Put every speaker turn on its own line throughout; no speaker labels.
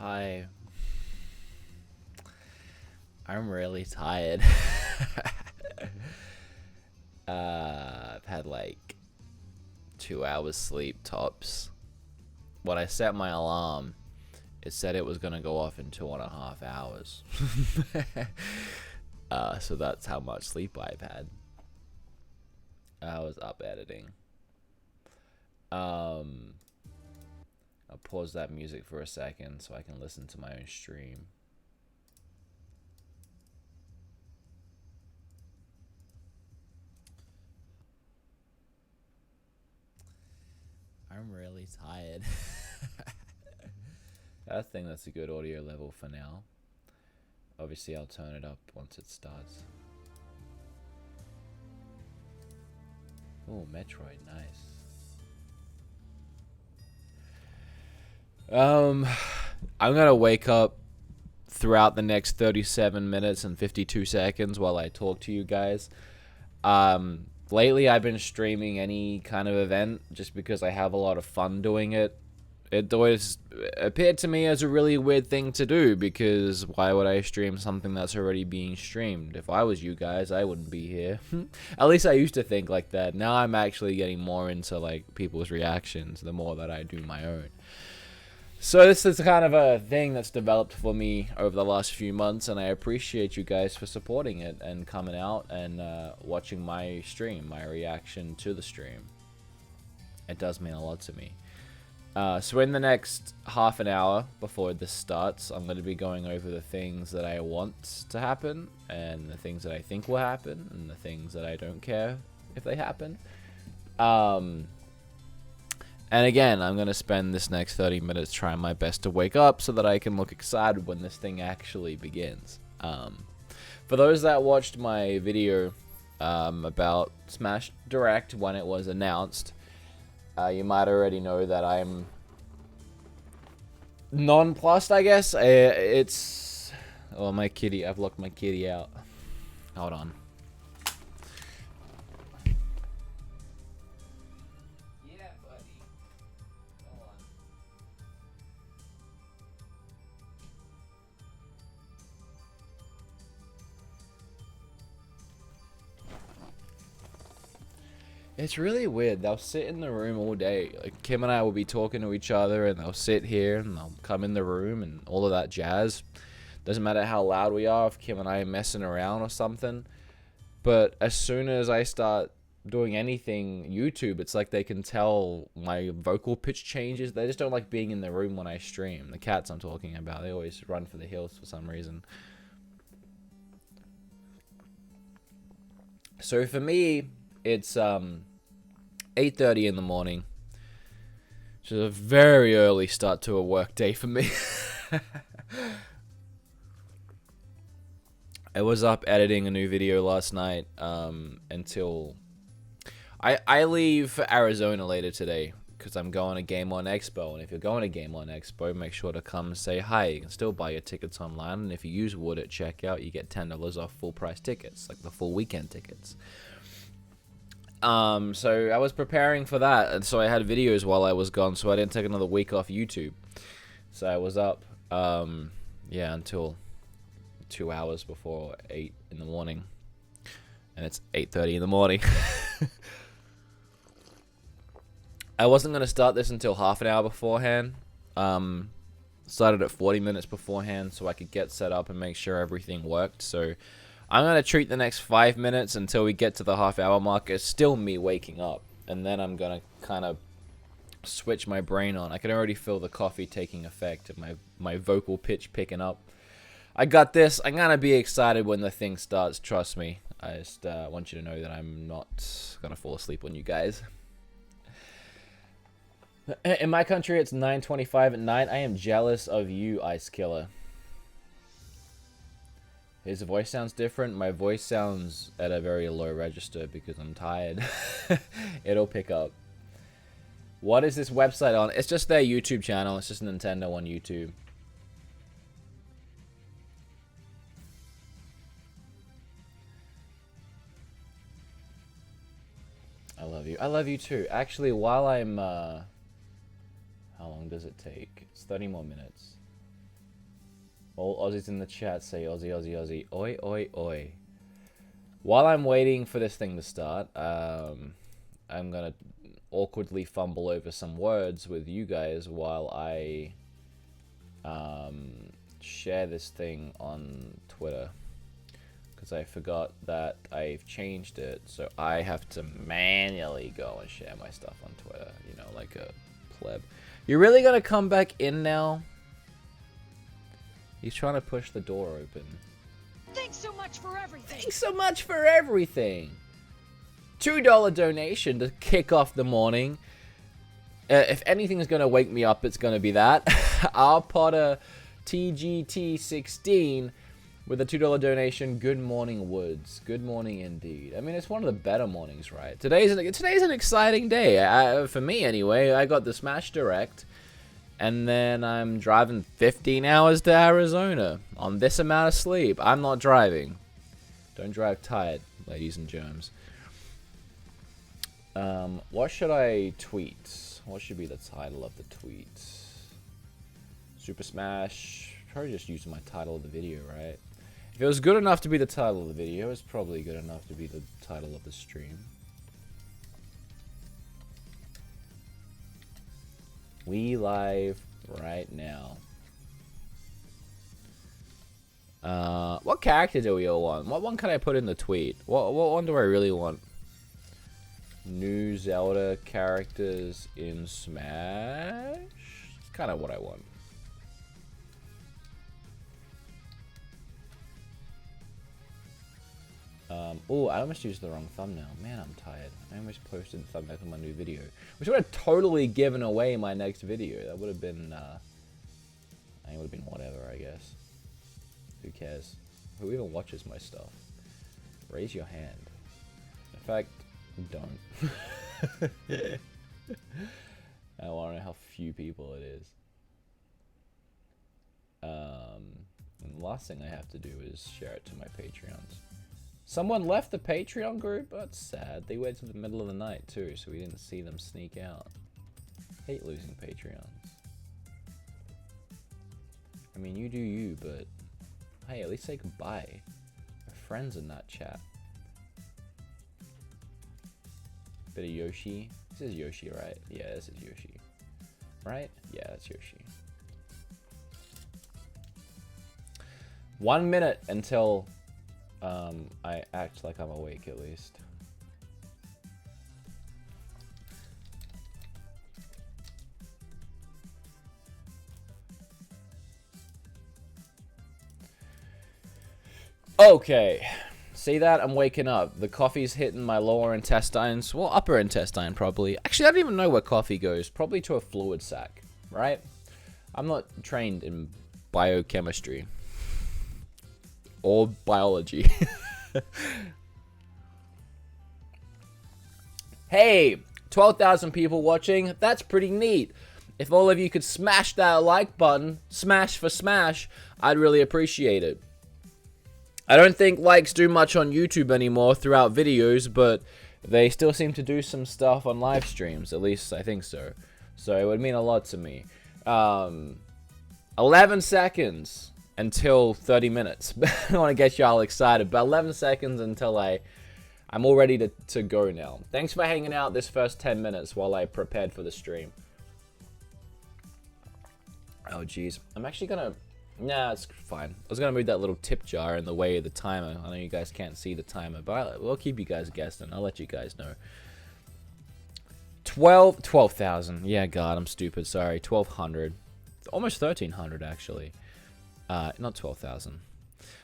I I'm really tired. I've had like 2 hours sleep tops. When I set my alarm, it said it was gonna go off in 2.5 hours. So that's how much sleep I've had. I was up editing. I'll pause that music for a second so I can listen to my own stream. I'm really tired. I think that's a good audio level for now. Obviously, I'll turn it up once it starts. Oh, Metroid, nice. I'm gonna wake up throughout the next 37 minutes and 52 seconds while I talk to you guys. Lately I've been streaming any kind of event just because I have a lot of fun doing it. It always appeared to me as a really weird thing to do, because why would I stream something that's already being streamed? If I was you guys, I wouldn't be here. At least I used to think like that. Now I'm actually getting more into like people's reactions the more that I do my own. So this is kind of a thing that's developed for me over the last few months, and I appreciate you guys for supporting it and coming out and watching my stream, my reaction to the stream. It does mean a lot to me. So in the next half an hour before this starts, I'm going to be going over the things that I want to happen, and the things that I think will happen, and the things that I don't care if they happen. And again, I'm going to spend this next 30 minutes trying my best to wake up so that I can look excited when this thing actually begins. For those that watched my video about Smash Direct when it was announced, you might already know that I'm nonplussed, I guess. It's... Oh, my kitty. I've locked my kitty out. Hold on. It's really weird. They'll sit in the room all day. Like, Kim and I will be talking to each other, and they'll sit here, and they'll come in the room, and all of that jazz. Doesn't matter how loud we are, if Kim and I are messing around or something. But as soon as I start doing anything YouTube, it's like they can tell my vocal pitch changes. They just don't like being in the room when I stream. The cats I'm talking about, they always run for the hills for some reason. So for me, it's 8:30 in the morning, which is a very early start to a work day for me. I was up editing a new video last night until I leave for Arizona later today because I'm going to Game On Expo, and if you're going to Game On Expo, make sure to come and say hi. You can still buy your tickets online, and if you use Wood at checkout, you get $10 off full price tickets, like the full weekend tickets. So I was preparing for that, and so I had videos while I was gone, so I didn't take another week off YouTube. So I was up, yeah, until 2 hours before 8 in the morning, and it's 8:30 in the morning. I wasn't going to start this until half an hour beforehand. Started at 40 minutes beforehand so I could get set up and make sure everything worked. So I'm going to treat the next 5 minutes until we get to the half-hour mark as still me waking up. And then I'm going to kind of switch my brain on. I can already feel the coffee taking effect and my vocal pitch picking up. I got this. I'm going to be excited when the thing starts. Trust me. I just want you to know that I'm not going to fall asleep on you guys. In my country, it's 9:25 at night. I am jealous of you, Ice Killer. His voice sounds different. My voice sounds at a very low register because I'm tired. It'll pick up. What is this website on? It's just their YouTube channel. It's just Nintendo on YouTube. I love you. I love you too. Actually, while I'm... how long does it take? It's 30 more minutes. All Aussies in the chat say Aussie, Aussie, Aussie. Oi, oi, oi. While I'm waiting for this thing to start, I'm gonna awkwardly fumble over some words with you guys while I share this thing on Twitter. Because I forgot that I've changed it, so I have to manually go and share my stuff on Twitter, you know, like a pleb. You're really gonna come back in now? He's trying to push the door open.
Thanks so much for everything.
Thanks so much for everything. $2 donation to kick off the morning. If anything's going to wake me up, it's going to be that. R Potter TGT16 with a $2 donation. Good morning, Woods. Good morning indeed. I mean, it's one of the better mornings, right? Today's an exciting day. For me, anyway. I got the Smash Direct. And then I'm driving 15 hours to Arizona on this amount of sleep. I'm not driving. Don't drive tired, ladies and germs. What should I tweet? What should be the title of the tweet? Super Smash. Probably just using my title of the video, right? If it was good enough to be the title of the video, it's probably good enough to be the title of the stream. We live right now. What character do we all want? What one can I put in the tweet? What one do I really want? New Zelda characters in Smash? It's kind of what I want. Oh, I almost used the wrong thumbnail. Man, I'm tired. I almost posted the thumbnail for my new video, which would have totally given away my next video. That would have been, I think it would have been whatever, I guess. Who cares? Who even watches my stuff? Raise your hand. In fact, don't. I want to know how few people it is. And the last thing I have to do is share it to my Patreons. Someone left the Patreon group? That's sad. They waited till the middle of the night too, so we didn't see them sneak out. Hate losing Patreons. I mean, you do you, but hey, at least say goodbye. We're friends in that chat. Bit of Yoshi. This is Yoshi, right? Yeah, this is Yoshi. Right? Yeah, that's Yoshi. 1 minute until I act like I'm awake, at least. Okay. See that? I'm waking up. The coffee's hitting my lower intestines. Well, upper intestine, probably. Actually, I don't even know where coffee goes. Probably to a fluid sac, right? I'm not trained in biochemistry. Or biology. Hey, 12,000 people watching. That's pretty neat. If all of you could smash that like button, smash for smash, I'd really appreciate it. I don't think likes do much on YouTube anymore throughout videos, but they still seem to do some stuff on live streams. At least I think so. So it would mean a lot to me. 11 seconds. Until 30 minutes. I don't want to get y'all excited, but 11 seconds until I'm all ready to go now. Thanks for hanging out this first 10 minutes while I prepared for the stream. Oh, jeez. I'm actually gonna... Nah, it's fine. I was gonna move that little tip jar in the way of the timer. I know you guys can't see the timer, but we'll keep you guys guessing. I'll let you guys know. 12,000. Yeah, God, I'm stupid. Sorry. 1,200. Almost 1,300, actually. Not 12,000.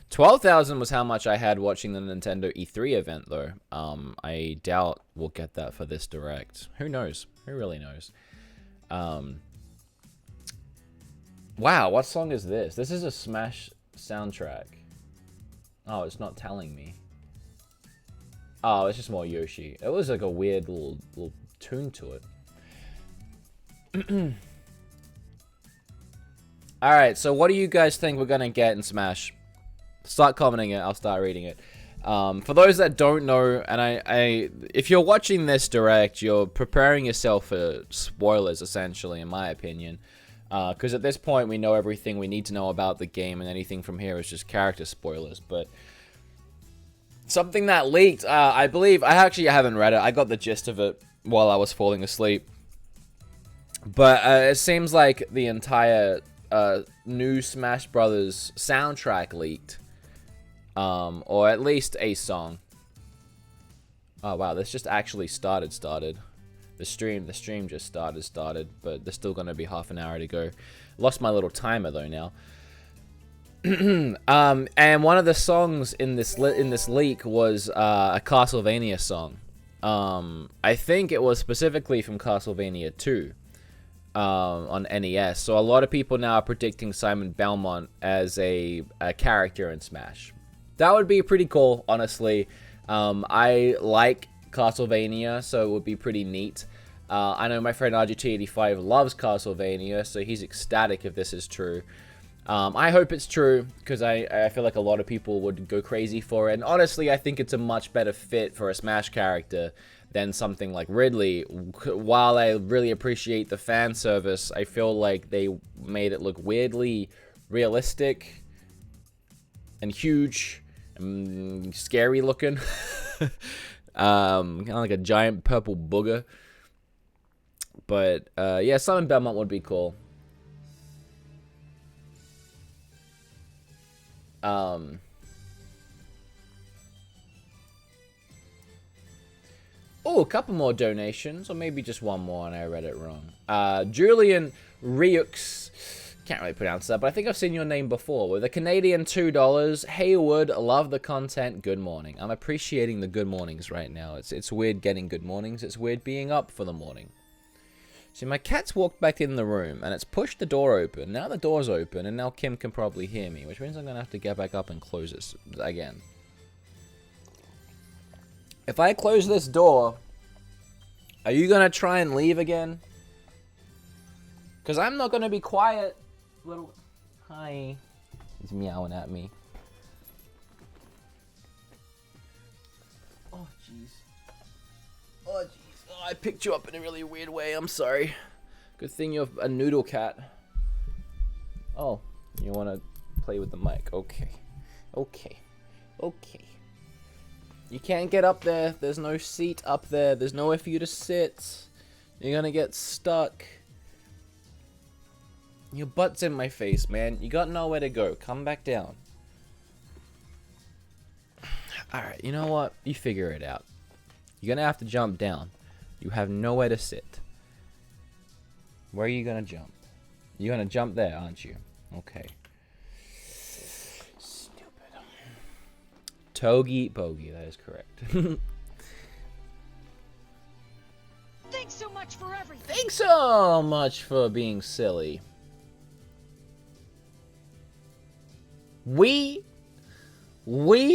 12,000 was how much I had watching the Nintendo E3 event, though. I doubt we'll get that for this Direct. Who knows? Who really knows? Wow, what song is this? This is a Smash soundtrack. Oh, it's not telling me. Oh, it's just more Yoshi. It was like a weird little tune to it. Alright, so what do you guys think we're going to get in Smash? Start commenting it, I'll start reading it. For those that don't know, and if you're watching this Direct, you're preparing yourself for spoilers, essentially, in my opinion. Because at this point, we know everything we need to know about the game, and anything from here is just character spoilers. But something that leaked, I believe, I haven't read it. I got the gist of it while I was falling asleep. But it seems like the entire new Smash Brothers soundtrack leaked. Or at least a song. Oh wow, this just actually started. The stream just started, but there's still gonna be half an hour to go. Lost my little timer though now. And one of the songs in this leak was a Castlevania song. I think it was specifically from Castlevania 2 on NES. So a lot of people now are predicting Simon Belmont as a character in Smash. That would be pretty cool, honestly. I like Castlevania, so it would be pretty neat. I know my friend RGT85 loves Castlevania, so he's ecstatic if this is true. I hope it's true, because I feel like a lot of people would go crazy for it. And honestly, I think it's a much better fit for a Smash character than something like Ridley. While I really appreciate the fan service, I feel like they made it look weirdly realistic and huge and scary looking. Kind of like a giant purple booger. But yeah, Simon Belmont would be cool. Oh, a couple more donations, or maybe just one more and I read it wrong. Julian Riux, can't really pronounce that, but I think I've seen your name before, with a Canadian $2. Haywood, love the content, good morning. I'm appreciating the good mornings right now. It's weird getting good mornings, it's weird being up for the morning. See, my cat's walked back in the room, and it's pushed the door open. Now the door's open, and now Kim can probably hear me, which means I'm going to have to get back up and close this again. If I close this door, are you going to try and leave again? Because I'm not going to be quiet. Little... Hi. He's meowing at me. Oh, jeez. Oh, jeez. Oh, I picked you up in a really weird way. I'm sorry. Good thing you're a noodle cat. Oh, you want to play with the mic. Okay. Okay. Okay. You can't get up there. There's no seat up there. There's nowhere for you to sit. You're gonna get stuck. Your butt's in my face, man. You got nowhere to go. Come back down. Alright, you know what? You figure it out. You're gonna have to jump down. You have nowhere to sit. Where are you gonna jump? You're gonna jump there, aren't you? Okay. Stupid. Togi Bogey, that is correct.
Thanks so much for everything.
Thanks so much for being silly. We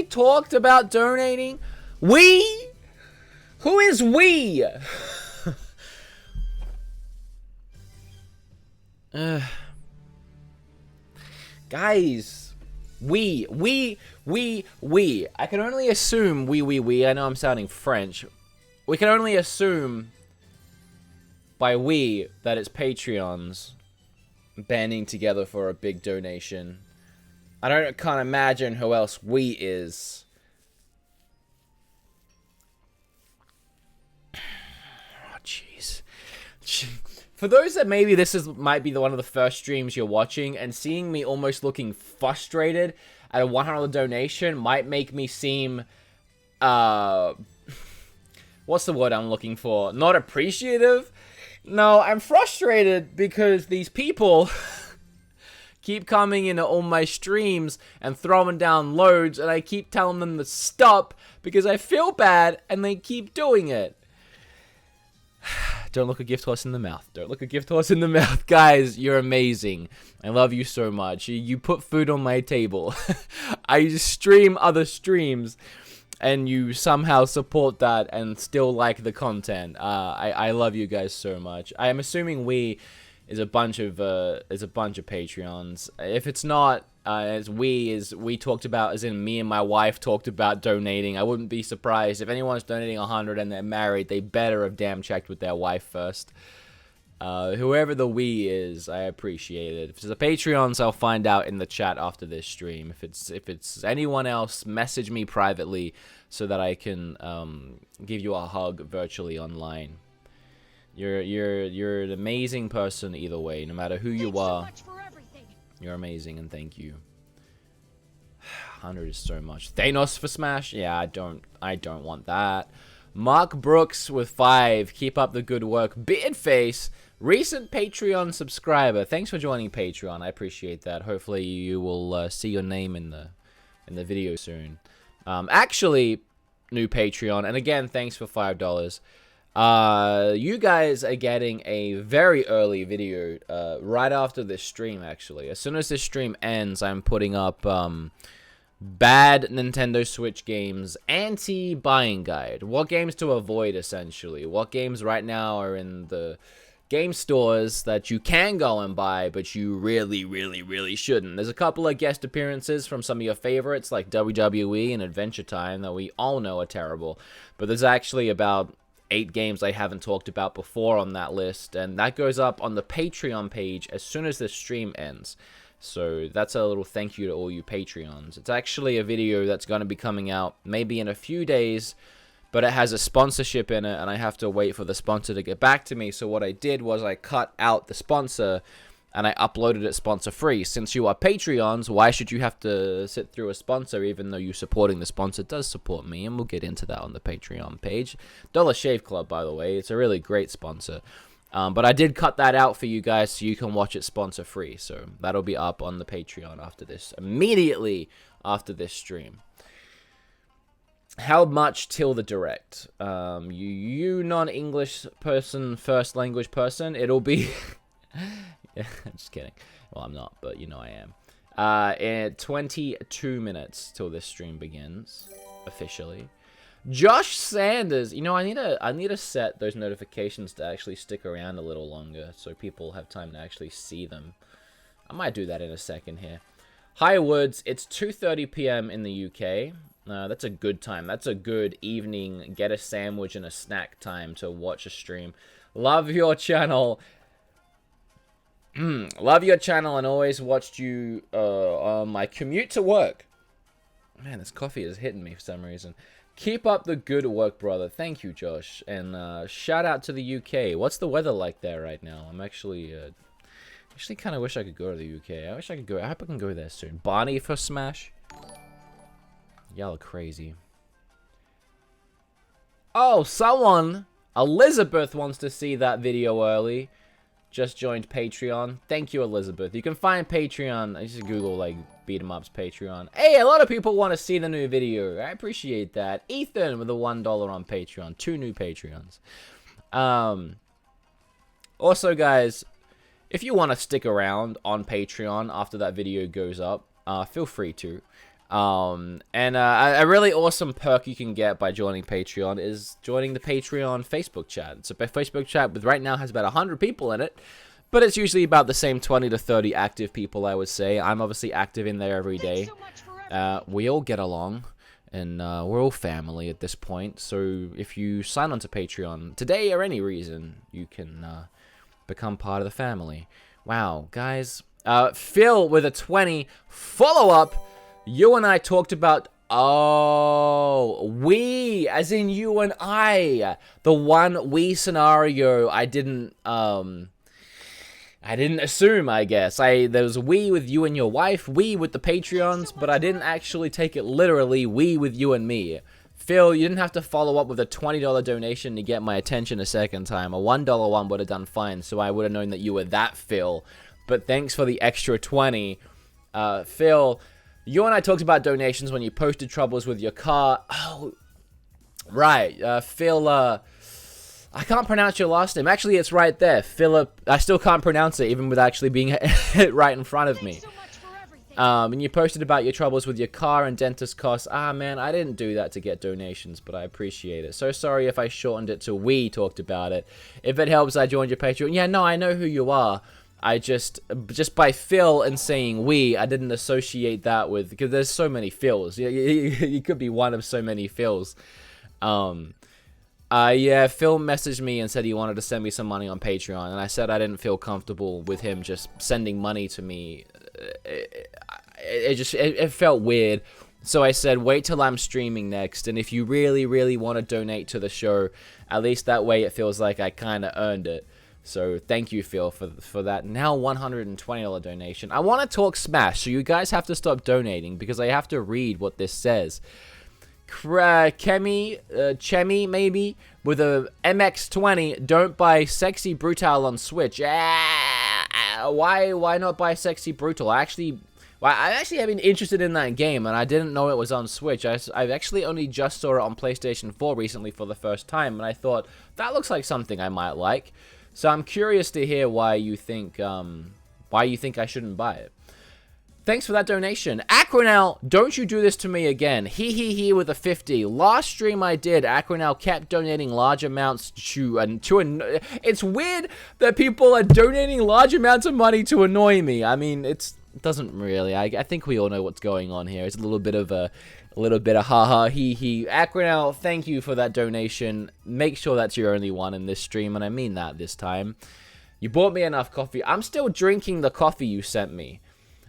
talked about donating. We? Who is we? Guys, we. I can only assume we. I know I'm sounding French. We can only assume by we that it's Patreons banding together for a big donation. Can't imagine who else we is. Oh, jeez. For those that maybe might be one of the first streams you're watching, and seeing me almost looking frustrated at a $100 donation might make me seem, what's the word I'm looking for? Not appreciative? No, I'm frustrated because these people keep coming into all my streams and throwing down loads, and I keep telling them to stop because I feel bad, and they keep doing it. Don't look a gift horse in the mouth. Don't look a gift horse in the mouth. Guys, you're amazing. I love you so much. You put food on my table. I stream other streams, and you somehow support that and still like the content. I love you guys so much. I am assuming we is a bunch of Patreons. If it's not, as we talked about, as in me and my wife talked about donating. I wouldn't be surprised if anyone's donating 100 and they're married. They better have damn checked with their wife first. Whoever the we is, I appreciate it. If it's the Patreons, I'll find out in the chat after this stream. If it's anyone else, message me privately so that I can give you a hug virtually online. You're an amazing person either way, no matter who you are.
Thanks so much for everything.
You're amazing, and thank you. 100 is so much. Thanos for Smash? Yeah, I don't want that. Mark Brooks with 5. Keep up the good work. Beardface, recent Patreon subscriber. Thanks for joining Patreon. I appreciate that. Hopefully you will see your name in the video soon. Actually, new Patreon, and again, thanks for $5. You guys are getting a very early video right after this stream, actually. As soon as this stream ends, I'm putting up bad Nintendo Switch games anti-buying guide. What games to avoid, essentially. What games right now are in the game stores that you can go and buy, but you really, really, really shouldn't. There's a couple of guest appearances from some of your favorites, like WWE and Adventure Time, that we all know are terrible. But there's actually about 8 games I haven't talked about before on that list, and that goes up on the Patreon page as soon as the stream ends. So that's a little thank you to all you Patreons. It's actually a video that's going to be coming out maybe in a few days, but it has a sponsorship in it, and I have to wait for the sponsor to get back to me. So what I did was I cut out the sponsor, and I uploaded it sponsor-free. Since you are Patreons, why should you have to sit through a sponsor, even though you supporting the sponsor does support me, and we'll get into that on the Patreon page. Dollar Shave Club, by the way. It's a really great sponsor. But I did cut that out for you guys so you can watch it sponsor-free. So that'll be up on the Patreon after this, immediately after this stream. How much till the direct? You non-English person, first language person, it'll be... Yeah, just kidding. Well, I'm not, but you know I am. In 22 minutes till this stream begins, officially. Josh Sanders, you know, I need to set those notifications to actually stick around a little longer so people have time to actually see them. I might do that in a second here. Hi Woods, it's 2:30 p.m. in the UK. That's a good time. That's a good evening, get a sandwich and a snack time to watch a stream. Love your channel. Love your channel and always watched you on my commute to work. Man, this coffee is hitting me for some reason. Keep up the good work, brother. Thank you, Josh. And shout out to the UK. What's the weather like there right now? I'm actually kind of wish I could go to the UK. I wish I could go. I hope I can go there soon. Barney for Smash. Y'all are crazy. Oh, someone, Elizabeth, wants to see that video early. Just joined Patreon. Thank you, Elizabeth. You can find Patreon. I just Google, like, Beat 'em Ups Patreon. Hey, a lot of people want to see the new video. I appreciate that. Ethan with a $1 on Patreon. 2 new Patreons. Also, guys, if you want to stick around on Patreon after that video goes up, feel free to. A really awesome perk you can get by joining Patreon is joining the Patreon Facebook chat. It's a Facebook chat with right now has about 100 people in it, but it's usually about the same 20 to 30 active people, I would say. I'm obviously active in there every day.
Thanks so much for
We all get along, and we're all family at this point. So if you sign on to Patreon today or any reason, you can become part of the family. Wow, guys. Phil with a 20 follow-up. You and I talked about, we, as in you and I, the one we scenario I didn't assume, I guess. There was we with you and your wife, we with the Patreons, but I didn't actually take it literally, we with you and me. Phil, you didn't have to follow up with a $20 donation to get my attention a second time. A $1 one would have done fine, so I would have known that you were that Phil. But thanks for the extra 20. Phil... You and I talked about donations when you posted troubles with your car. Oh, right. Phil, I can't pronounce your last name. Actually, it's right there. Philip, I still can't pronounce it, even with actually being right in front of me.
so much for everything.
And you posted about your troubles with your car and dentist costs. Man, I didn't do that to get donations, but I appreciate it. So sorry if I shortened it to we talked about it. If it helps, I joined your Patreon. Yeah, no, I know who you are. I just by Phil and saying we, I didn't associate that with, because there's so many Phils. You could be one of so many Phils. Phil, you didn't have to follow up with a $20 donation to get my attention a second time. A $1 one would have done fine, so I would have known that you were that Phil. But thanks for the extra 20. Yeah, Phil messaged me and said he wanted to send me some money on Patreon, and I said I didn't feel comfortable with him just sending money to me. It felt weird. So I said, wait till I'm streaming next, and if you really, really want to donate to the show, at least that way it feels like I kind of earned it. So thank you, Phil, for that now $120 donation. I want to talk Smash, so you guys have to stop donating because I have to read what this says. Chemi, maybe, with a MX-20, don't buy Sexy Brutal on Switch. Why not buy Sexy Brutal? I actually have been interested in that game, and I didn't know it was on Switch. I've actually only just saw it on PlayStation 4 recently for the first time, and I thought, that looks like something I might like. So I'm curious to hear why you think I shouldn't buy it. Thanks for that donation. Acronel, don't you do this to me again. He with a 50. Last stream I did, Acronel kept donating large amounts it's weird that people are donating large amounts of money to annoy me. I mean, it doesn't really. I think we all know what's going on here. It's a little bit of haha he. Acronel, thank you for that donation. Make sure that's your only one in this stream, and I mean that this time. You bought me enough coffee. I'm still drinking the coffee you sent me.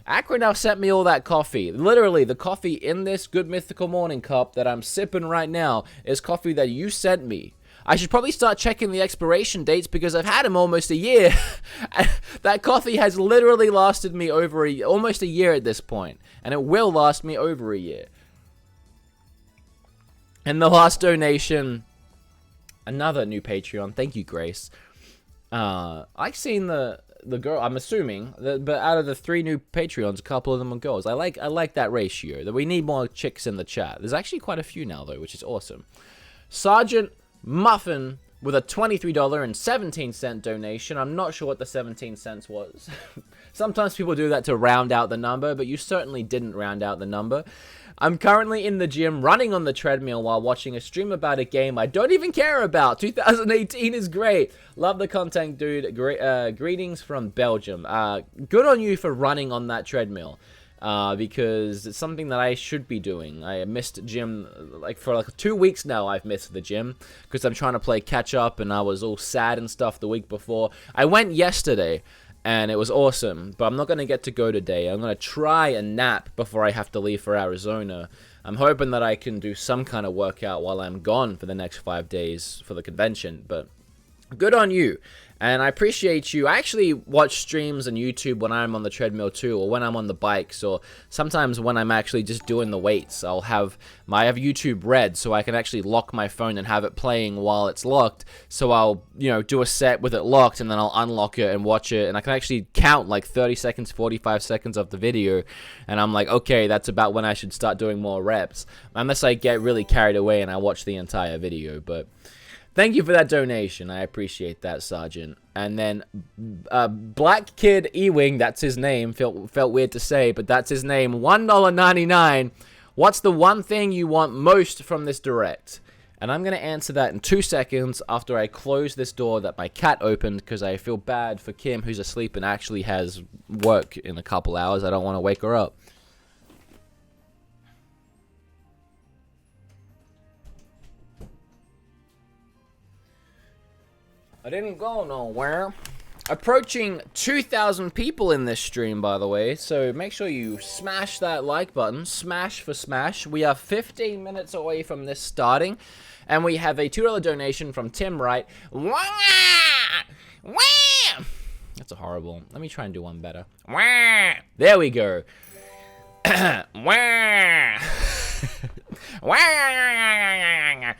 Acronel sent me all that coffee. Literally, the coffee in this Good Mythical Morning cup that I'm sipping right now is coffee that you sent me. I should probably start checking the expiration dates because I've had them almost a year. That coffee has literally lasted me over almost a year at this point, and it will last me over a year. And the last donation, another new Patreon. Thank you, Grace. I've seen the girl, I'm assuming, but out of the 3 new Patreons, a couple of them are girls. I like that ratio. That we need more chicks in the chat. There's actually quite a few now, though, which is awesome. Sergeant Muffin with a $23.17 donation. I'm not sure what the 17 cents was. Sometimes people do that to round out the number, but you certainly didn't round out the number. I'm currently in the gym running on the treadmill while watching a stream about a game I don't even care about. 2018 is great. Love the content, dude. Greetings from Belgium. Good on you for running on that treadmill. Because it's something that I should be doing. I missed gym, for 2 weeks now I've missed the gym, because I'm trying to play catch up, and I was all sad and stuff the week before. I went yesterday, and it was awesome, but I'm not going to get to go today. I'm going to try and nap before I have to leave for Arizona. I'm hoping that I can do some kind of workout while I'm gone for the next 5 days for the convention, but good on you. And I appreciate you. I actually watch streams on YouTube when I'm on the treadmill too, or when I'm on the bikes, or sometimes when I'm actually just doing the weights. I have YouTube Red, so I can actually lock my phone and have it playing while it's locked. So I'll, do a set with it locked, and then I'll unlock it and watch it, and I can actually count like 30 seconds, 45 seconds of the video, and I'm like, okay, that's about when I should start doing more reps, unless I get really carried away and I watch the entire video. But thank you for that donation. I appreciate that, Sergeant. And then Black Kid Ewing, that's his name. Felt weird to say, but that's his name. $1.99. What's the one thing you want most from this direct? And I'm going to answer that in 2 seconds after I close this door that my cat opened, because I feel bad for Kim, who's asleep and actually has work in a couple hours. I don't want to wake her up. I didn't go nowhere. Approaching 2,000 people in this stream, by the way, so make sure you smash that like button. Smash for smash. We are 15 minutes away from this starting, and we have a $2 donation from Tim Wright. Wah! Wah! That's a horrible. Let me try and do one better. Wah! There we go. Wah! Wah!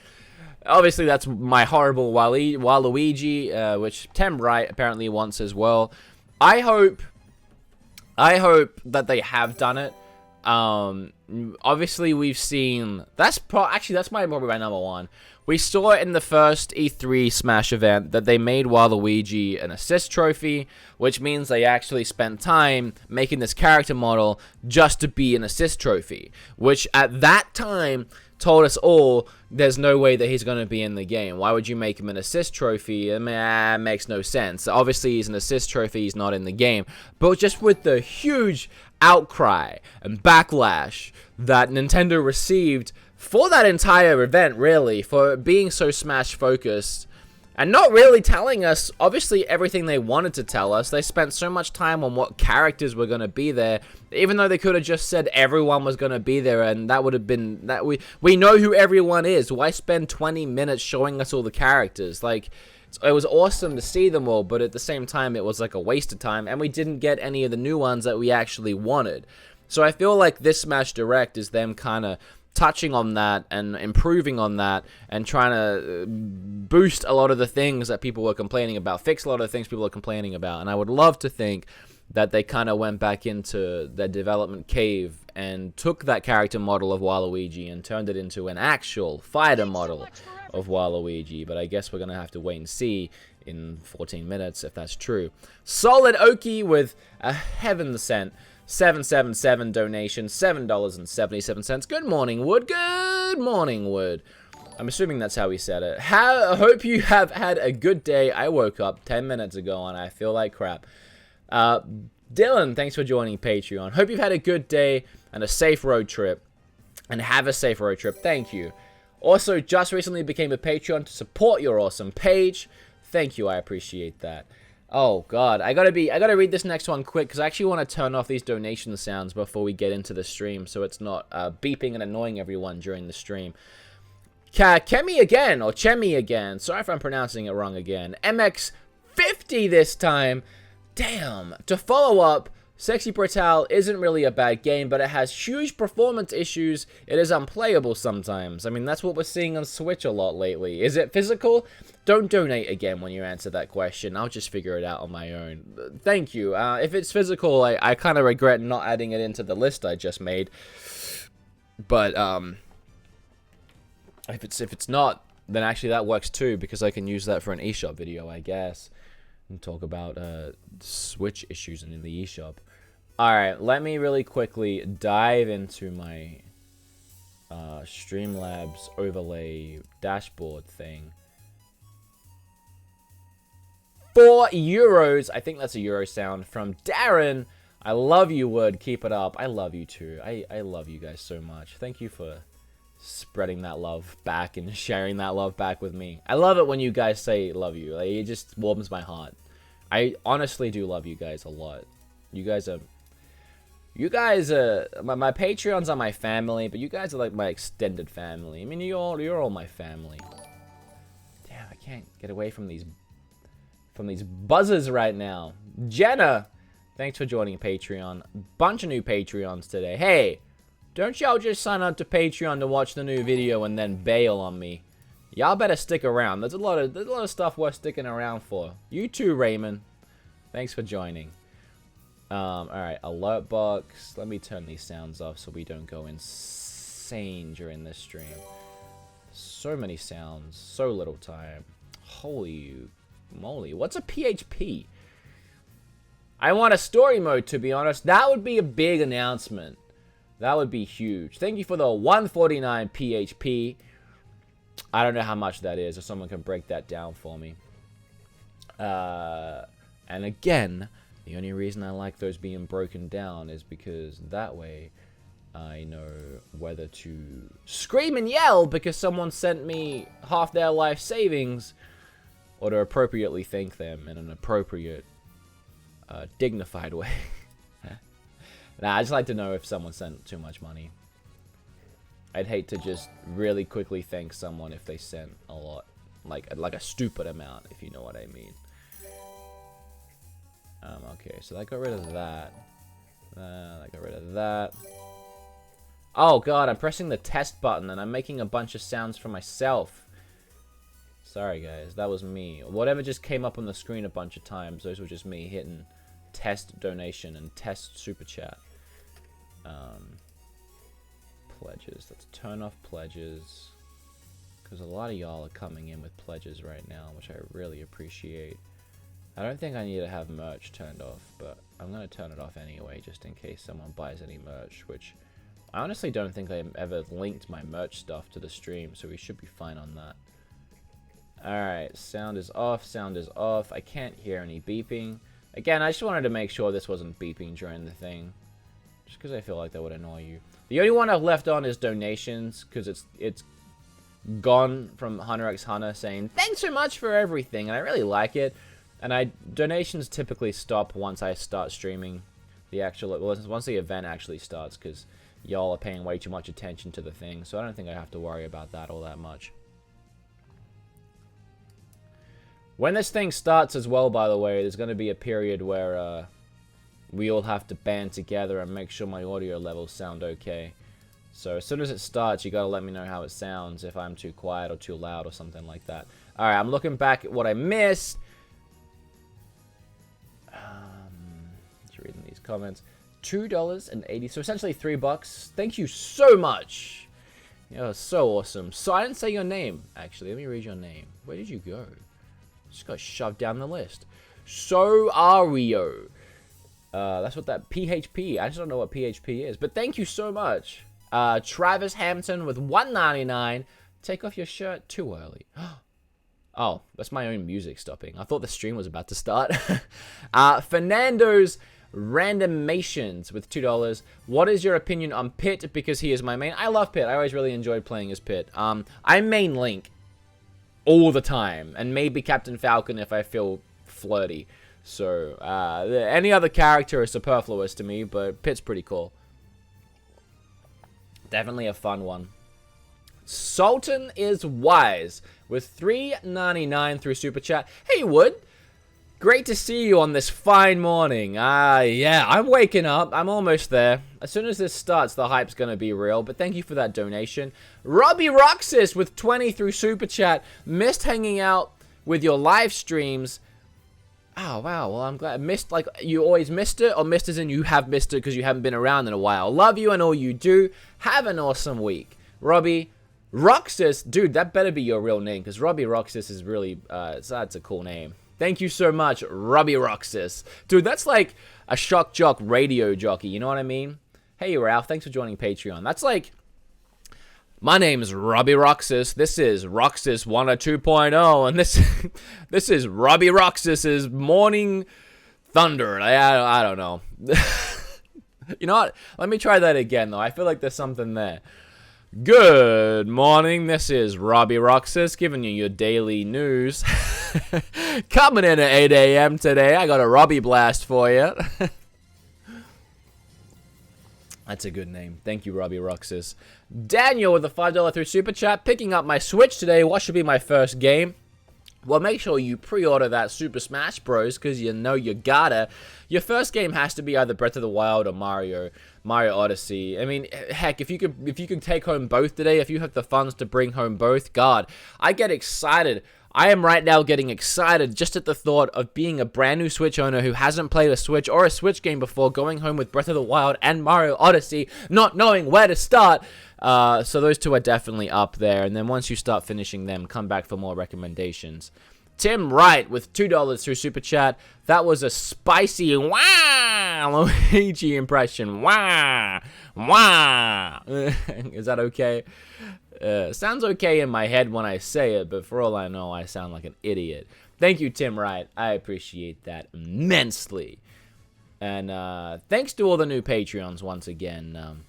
Obviously, that's my horrible Waluigi, which Tim Wright apparently wants as well. I hope that they have done it. Obviously, we've seen... That's probably my number one. We saw it in the first E3 Smash event that they made Waluigi an assist trophy, which means they actually spent time making this character model just to be an assist trophy, which at that time told us all there's no way that he's going to be in the game. Why would you make him an assist trophy? I mean, it makes no sense. Obviously, he's an assist trophy. He's not in the game. But just with the huge outcry and backlash that Nintendo received for that entire event, really, for being so Smash focused and not really telling us, obviously, everything they wanted to tell us. They spent so much time on what characters were going to be there, even though they could have just said everyone was going to be there, and that would have been, that we know who everyone is. Why spend 20 minutes showing us all the characters? Like, it was awesome to see them all, but at the same time, it was like a waste of time, and we didn't get any of the new ones that we actually wanted. So I feel like this Smash Direct is them kind of touching on that and improving on that and trying to boost a lot of the things that people were complaining about, fix a lot of the things people were complaining about. And I would love to think that they kind of went back into their development cave and took that character model of Waluigi and turned it into an actual fighter model of Waluigi. But I guess we're going to have to wait and see in 14 minutes if that's true. Solid Oki with a heaven sent 777 donation, $7.77. Good morning, Wood. Good morning, Wood. I'm assuming that's how he said it. I hope you have had a good day. I woke up 10 minutes ago and I feel like crap. Dylan, thanks for joining Patreon. Hope you've had a good day and a safe road trip. And have a safe road trip. Thank you. Also, just recently became a Patreon to support your awesome page. Thank you. I appreciate that. Oh, God. I gotta read this next one quick, because I actually want to turn off these donation sounds before we get into the stream, so it's not beeping and annoying everyone during the stream. Kemi again, or Chemi again. Sorry if I'm pronouncing it wrong again. MX50 this time. Damn. To follow up, Sexy Brutale isn't really a bad game, but it has huge performance issues. It is unplayable sometimes. I mean, that's what we're seeing on Switch a lot lately. Is it physical? Don't donate again when you answer that question. I'll just figure it out on my own. Thank you. If it's physical, I kind of regret not adding it into the list I just made. But, if it's not, then actually that works too, because I can use that for an eShop video, I guess. And talk about, Switch issues in the eShop. Alright, let me really quickly dive into my Streamlabs overlay dashboard thing. €4. I think that's a Euro sound from Darren. I love you, Wood. Keep it up. I love you too. I love you guys so much. Thank you for spreading that love back and sharing that love back with me. I love it when you guys say love you. Like, it just warms my heart. I honestly do love you guys a lot. You guys are my Patreons are my family, but you guys are like my extended family. I mean, you're all my family. Damn, I can't get away from these buzzers right now. Jenna, thanks for joining Patreon. Bunch of new Patreons today. Hey, don't y'all just sign up to Patreon to watch the new video and then bail on me. Y'all better stick around. There's a lot of stuff worth sticking around for. You too, Raymond. Thanks for joining. Alright, alert box. Let me turn these sounds off so we don't go insane during this stream. So many sounds, so little time. Holy moly, what's a PHP? I want a story mode, to be honest. That would be a big announcement. That would be huge. Thank you for the 149 PHP. I don't know how much that is, if someone can break that down for me. And again, the only reason I like those being broken down is because that way I know whether to scream and yell because someone sent me half their life savings, or to appropriately thank them in an appropriate, dignified way. Nah, I just like to know if someone sent too much money. I'd hate to just really quickly thank someone if they sent a lot. Like a stupid amount, if you know what I mean. Okay, so that got rid of that. That got rid of that. Oh god, I'm pressing the test button and I'm making a bunch of sounds for myself. Sorry guys, that was me. Whatever just came up on the screen a bunch of times, those were just me hitting test donation and test super chat. Pledges. Let's turn off pledges. Because a lot of y'all are coming in with pledges right now, which I really appreciate. I don't think I need to have merch turned off, but I'm going to turn it off anyway, just in case someone buys any merch, which I honestly don't think I ever linked my merch stuff to the stream, so we should be fine on that. Alright, sound is off, sound is off. I can't hear any beeping. Again, I just wanted to make sure this wasn't beeping during the thing. Just because I feel like that would annoy you. The only one I've left on is donations, because it's gone from Hunter x Hunter saying, thanks so much for everything, and I really like it. And donations typically stop once I start streaming the actual, once the event actually starts, because y'all are paying way too much attention to the thing, so I don't think I have to worry about that all that much. When this thing starts as well, by the way, there's going to be a period where we all have to band together and make sure my audio levels sound okay. So as soon as it starts, you got to let me know how it sounds, if I'm too quiet or too loud or something like that. Alright, I'm looking back at what I missed. Just reading these comments. $2.80, so essentially $3. Thank you so much. You're so awesome. So I didn't say your name, actually. Let me read your name. Where did you go? Just got shoved down the list. So Ario. That's what that PHP. I just don't know what PHP is. But thank you so much. Travis Hampton with $1.99. Take off your shirt too early. Oh, that's my own music stopping. I thought the stream was about to start. Fernando's Randomations with $2. What is your opinion on Pitt? Because he is my main. I love Pitt. I always really enjoyed playing as Pitt. I main Link all the time, and maybe Captain Falcon if I feel flirty. So any other character is superfluous to me, but Pitt's pretty cool. Definitely a fun one. Sultan is Wise with $3.99 through Super Chat. Hey, Wood. Great to see you on this fine morning. Yeah, I'm waking up. I'm almost there. As soon as this starts, the hype's going to be real. But thank you for that donation. Robbie Roxas with 20 through Super Chat. Missed hanging out with your live streams. Oh, wow. Well, I'm glad. Missed, like, you always missed it? Or missed as in you have missed it because you haven't been around in a while. Love you and all you do. Have an awesome week. Robbie Roxas. Dude, that better be your real name. Because Robbie Roxas is really, that's a cool name. Thank you so much, Robbie Roxas. Dude, that's like a shock jock radio jockey, you know what I mean? Hey, Ralph, thanks for joining Patreon. That's like, my name's Robbie Roxas. This is Roxas 102.0, and this is Robbie Roxas's Morning Thunder. I don't know. You know what? Let me try that again, though. I feel like there's something there. Good morning, this is Robbie Roxas giving you your daily news. Coming in at 8 a.m. today, I got a Robbie blast for you. That's a good name. Thank you, Robbie Roxas. Daniel with a $5 through Super Chat, picking up my Switch today. What should be my first game? Well, make sure you pre-order that Super Smash Bros. Because you know you gotta. Your first game has to be either Breath of the Wild or Mario Odyssey. I mean, heck, if you could take home both today, if you have the funds to bring home both, God, I get excited. I am right now getting excited just at the thought of being a brand new Switch owner who hasn't played a Switch or a Switch game before, going home with Breath of the Wild and Mario Odyssey, not knowing where to start. So those two are definitely up there. And then once you start finishing them, come back for more recommendations. Tim Wright with $2 through Super Chat. That was a spicy wah Luigi impression. Wah, wah. Is that okay? Sounds okay in my head when I say it, but for all I know, I sound like an idiot. Thank you, Tim Wright. I appreciate that immensely. And thanks to all the new Patreons once again.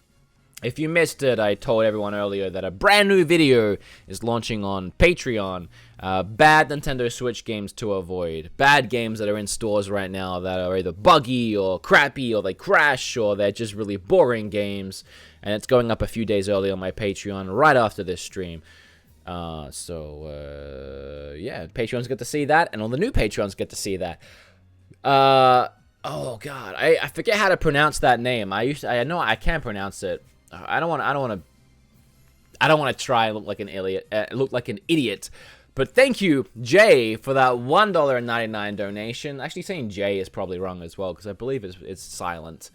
If you missed it, I told everyone earlier that a brand new video is launching on Patreon. Bad Nintendo Switch games to avoid. Bad games that are in stores right now that are either buggy or crappy or they crash or they're just really boring games. And it's going up a few days early on my Patreon right after this stream. Yeah, Patreons get to see that, and all the new Patreons get to see that. Oh god, I forget how to pronounce that name. I know I can pronounce it. I don't want to try and look like an idiot. But thank you, Jay, for that $1.99 donation. Actually, saying Jay is probably wrong as well, because I believe it's silent.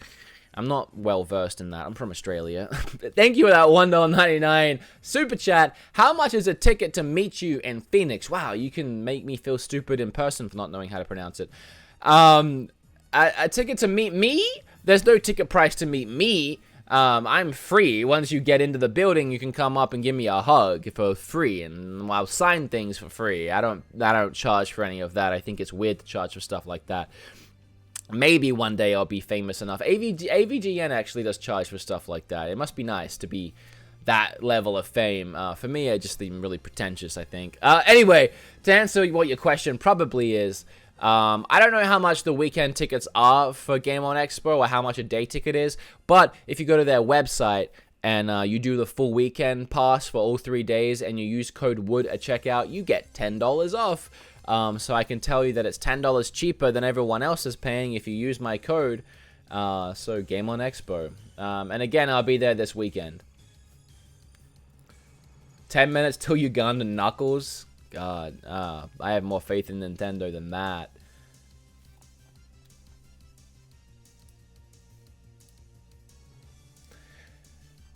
I'm not well versed in that. I'm from Australia. Thank you for that $1.99 super chat. How much is a ticket to meet you in Phoenix? Wow, you can make me feel stupid in person for not knowing how to pronounce it. A ticket to meet me? There's no ticket price to meet me. I'm free. Once you get into the building, you can come up and give me a hug for free, and I'll sign things for free. I don't charge for any of that. I think it's weird to charge for stuff like that. maybe one day I'll be famous enough. AVGN actually does charge for stuff like that. It must be nice to be that level of fame. For me, I just seem really pretentious, I think. Anyway, to answer what your question probably is, I don't know how much the weekend tickets are for Game On Expo or how much a day ticket is, but if you go to their website and you do the full weekend pass for all 3 days and you use code WOOD at checkout, you get $10 off. So I can tell you that it's $10 cheaper than everyone else is paying if you use my code. So Game On Expo. And again, I'll be there this weekend. 10 minutes till Uganda Knuckles. God, I have more faith in Nintendo than that.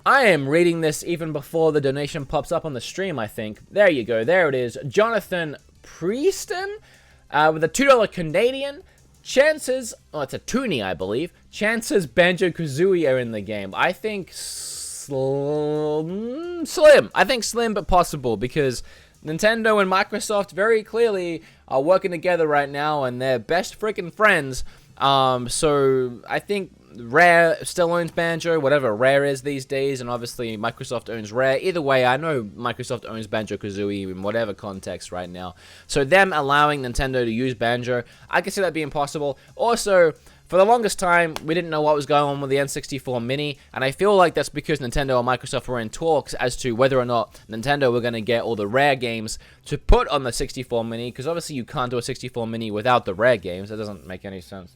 I am reading this even before the donation pops up on the stream, I think. There you go. There it is. Jonathan Prieston with a $2 Canadian. Chances, oh, it's a toonie, I believe. Chances Banjo-Kazooie are in the game. I think slim. I think slim, but possible, because Nintendo and Microsoft very clearly are working together right now, and they're best freaking friends. So I think Rare still owns Banjo, whatever Rare is these days, and obviously Microsoft owns Rare. Either way, I know Microsoft owns Banjo-Kazooie in whatever context right now. So them allowing Nintendo to use Banjo, I can see that being possible. Also, for the longest time, we didn't know what was going on with the N64 Mini, and I feel like that's because Nintendo and Microsoft were in talks as to whether or not Nintendo were going to get all the Rare games to put on the 64 Mini, because obviously you can't do a 64 Mini without the Rare games. That doesn't make any sense.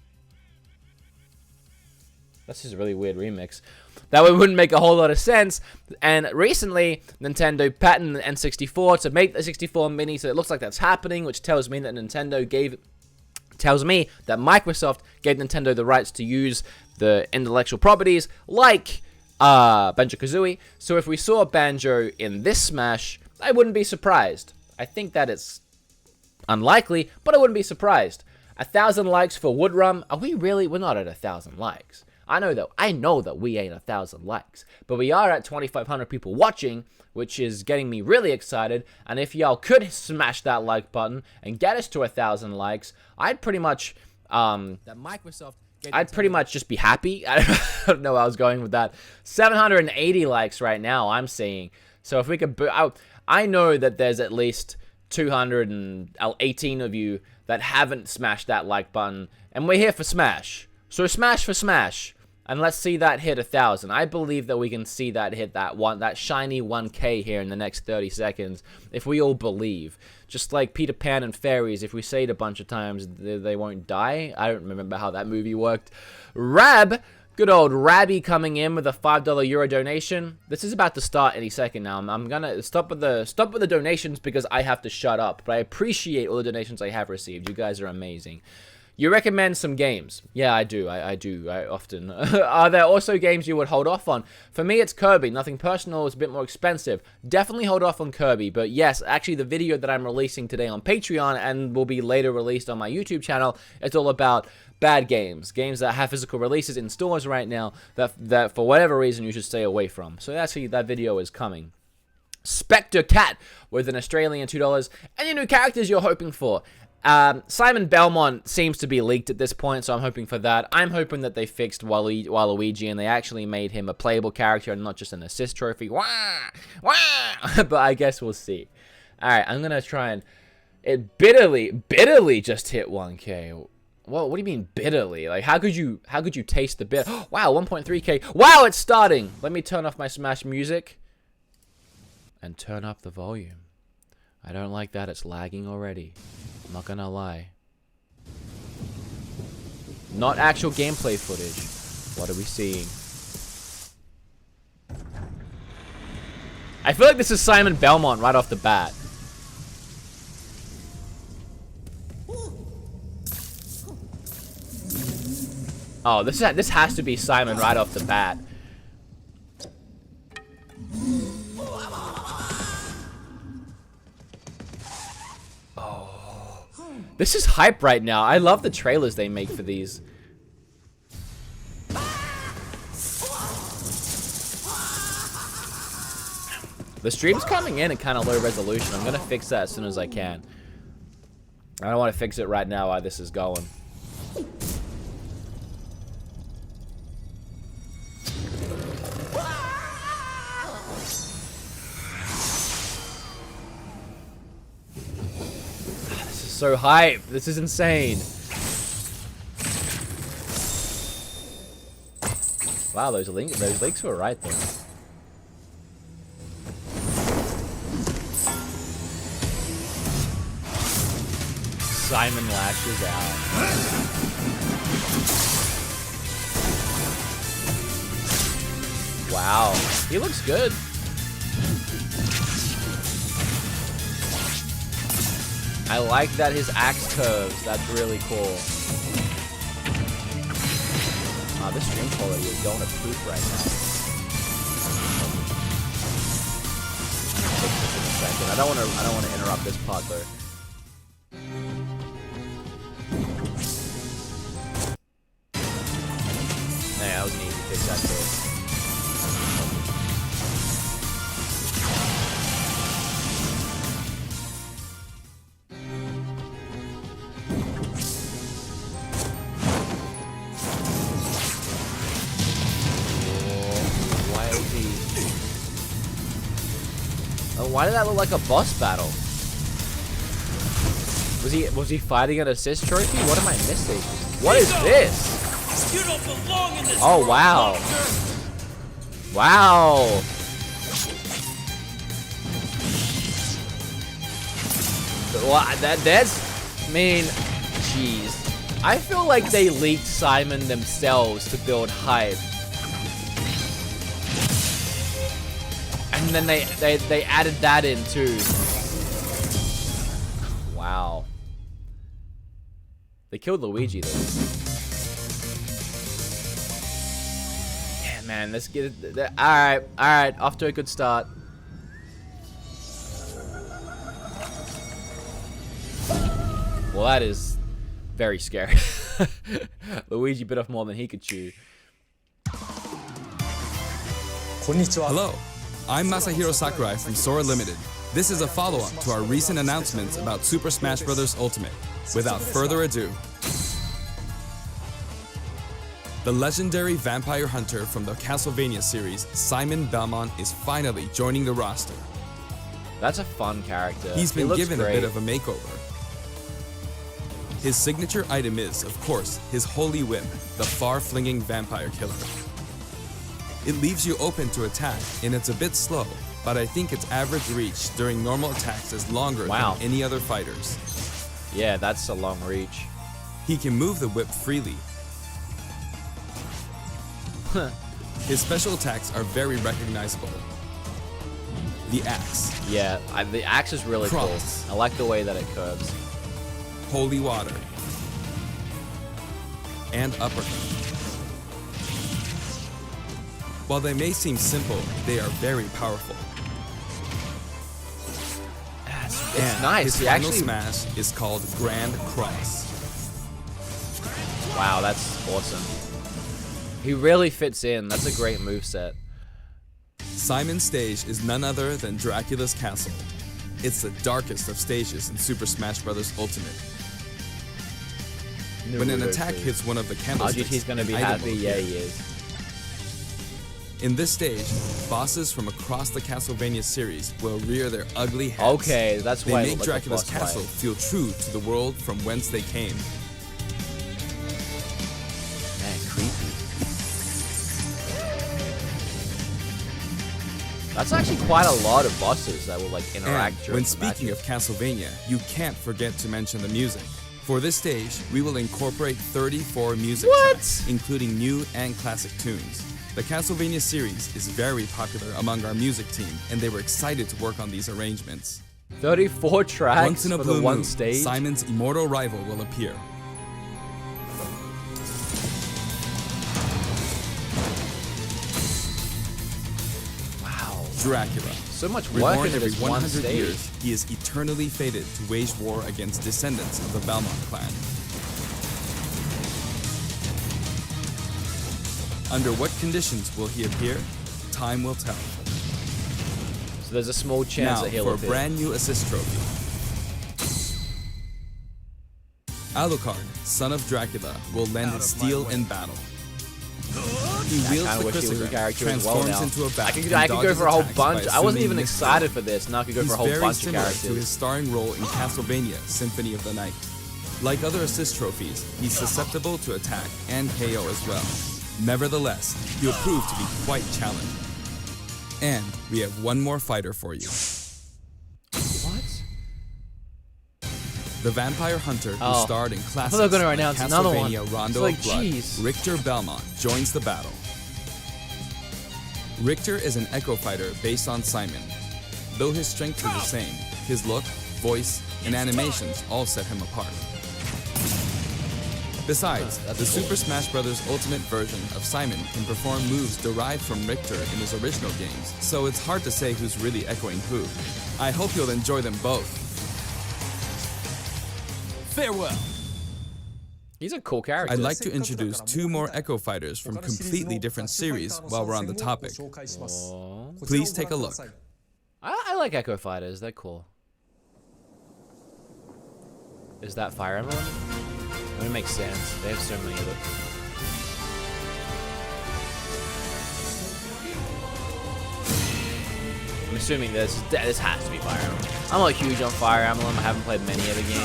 That's just a really weird remix. That wouldn't make a whole lot of sense. And recently, Nintendo patented the N64 to make the 64 Mini, so it looks like that's happening, which tells me that Microsoft gave Nintendo the rights to use the intellectual properties like Banjo-Kazooie. So if we saw Banjo in this Smash, I wouldn't be surprised. I think that it's unlikely, but I wouldn't be surprised. 1,000 likes for Woodrum. Are we really? We're not at 1,000 likes. I know that we ain't 1,000 likes, but we are at 2,500 people watching, which is getting me really excited. And if y'all could smash that like button and get us to 1,000 likes, I'd pretty much just be happy. I don't know where I was going with that. 780 likes right now, I'm seeing. So if we could, I know that there's at least 218 of you that haven't smashed that like button, and we're here for Smash. So smash for Smash. And let's see that hit 1,000. I believe that we can see that hit that shiny 1K here in the next 30 seconds, if we all believe. Just like Peter Pan and fairies, if we say it a bunch of times, they won't die. I don't remember how that movie worked. Rab, good old Rabby coming in with a $5 Euro donation. This is about to start any second now. I'm gonna stop with the donations because I have to shut up. But I appreciate all the donations I have received. You guys are amazing. You recommend some games. Yeah, I do. I do. I often. Are there also games you would hold off on? For me, it's Kirby. Nothing personal. It's a bit more expensive. Definitely hold off on Kirby. But yes, actually, the video that I'm releasing today on Patreon and will be later released on my YouTube channel, it's all about bad games. Games that have physical releases in stores right now that for whatever reason you should stay away from. So actually, that video is coming. Spectre Cat with an Australian $2. Any new characters you're hoping for? Simon Belmont seems to be leaked at this point, so I'm hoping for that. I'm hoping that they fixed Waluigi and they actually made him a playable character and not just an assist trophy. Wah! Wah! But I guess we'll see. Alright, I'm gonna try and... It bitterly just hit 1K. What do you mean bitterly? Like, how could you taste the bitter? Wow, 1.3K. Wow, it's starting! Let me turn off my Smash music. And turn up the volume. I don't like that, it's lagging already. I'm not gonna lie. Not actual gameplay footage. What are we seeing? I feel like this is Simon Belmont right off the bat. Oh, this has to be Simon right off the bat. This is hype right now. I love the trailers they make for these. The stream's coming in at kind of low resolution. I'm gonna fix that as soon as I can. I don't want to fix it right now while this is going. so hyped. This is insane. Wow, those leaks were right there. Simon lashes out. Wow, he looks good. I like that his axe curves. That's really cool. This stream quality is going to poop right now. Fix this in a second. I don't want to interrupt this part though. Nah, that was an easy fix actually. Why did that look like a boss battle? Was he fighting an assist trophy? What am I missing? What is this?
You don't belong in this
Oh wow. Wow. Well, that's I mean, jeez. I feel like they leaked Simon themselves to build hype. And then they added that in too. Wow. They killed Luigi though. Yeah, man, let's get it. All right, off to a good start. Well, that is very scary. Luigi bit off more than he could chew.
Hello, I'm Masahiro Sakurai from Sora Limited. This is a follow-up to our recent announcements about Super Smash Bros. Ultimate. Without further ado, the legendary vampire hunter from the Castlevania series, Simon Belmont, is finally joining the roster.
That's a fun character.
He's been given
great.
a bit of a makeover. His signature item is, of course, his holy whip, the far-flinging vampire killer. It leaves you open to attack, and it's a bit slow, but I think its average reach during normal attacks is longer than any other fighters.
Yeah, that's a long reach.
He can move the whip freely. His special attacks are very recognizable. The axe.
Yeah, the axe is really
Cross.
cool. I like the way that it curves.
Holy water. And uppercut. While they may seem simple, they are very powerful.
It's nice.
His
He
final
actually.
smash is called Grand Cross.
Wow, that's awesome. He really fits in. That's a great moveset.
Simon's stage is none other than Dracula's castle. It's the darkest of stages in Super Smash Bros. Ultimate. When an attack hits one of the candlesticks,
RGT's gonna be
an item
happy.
will
Yeah,
appear.
he is.
In this stage, bosses from across the Castlevania series will rear their ugly heads.
Okay, that's
They
why it
make
looked like a
Dracula's
boss
castle
fight.
feel true to the world from whence they came.
Man, creepy. That's actually quite a lot of bosses that will like interact
And
during
when
the
speaking
matches.
of Castlevania, you can't forget to mention the music. For this stage, we will incorporate 34 music tracks, including new and classic tunes. The Castlevania series is very popular among our music team, and they were excited to work on these arrangements.
34 tracks
Once in a
for
blue
the one
moon,
stage.
Simon's immortal rival will appear.
Wow,
Dracula.
so much work
Reborn
into
every
this one
100
stage.
years, he is eternally fated to wage war against descendants of the Belmont clan. Under what conditions will he appear? Time will tell.
So there's a small chance
Now,
that he'll
for a
appear.
brand new assist trophy. Alucard, son of Dracula, will lend his steel in battle. He wields
I
the
wish he was a
Chrysogram,
character as well
transforms
now.
into a bat,
I could
and
go for a whole
dodges attacks by
bunch. I wasn't
assuming
even
missed
excited
throw.
for this. Now I could go
He's
for a whole
very
bunch of
similar to his
characters.
starring role in Castlevania Symphony of the Night. Like other assist trophies, he's susceptible to attack and KO as well. Nevertheless, he'll prove to be quite challenging. And we have one more fighter for you.
What?
The vampire hunter who
Oh.
starred in classics
thought they were gonna
like
announce another one.
Castlevania Rondo
It's like,
of Blood,
jeez.
Richter Belmont joins the battle. Richter is an echo fighter based on Simon. Though his strength is the same, his look, voice, and animations all set him apart. Besides,
That's
the
cool.
Super Smash Bros. Ultimate version of Simon can perform moves derived from Richter in his original games, so it's hard to say who's really echoing who. I hope you'll enjoy them both. Farewell!
He's a cool character.
I'd like to introduce two more Echo Fighters from completely different series while we're on the topic.
Oh.
Please take a look.
I like Echo Fighters. They're cool. Is that Fire Emblem? I mean, it makes sense. They have so many of it. I'm assuming this has to be Fire Emblem. I'm not huge on Fire Emblem. I haven't played many of the games.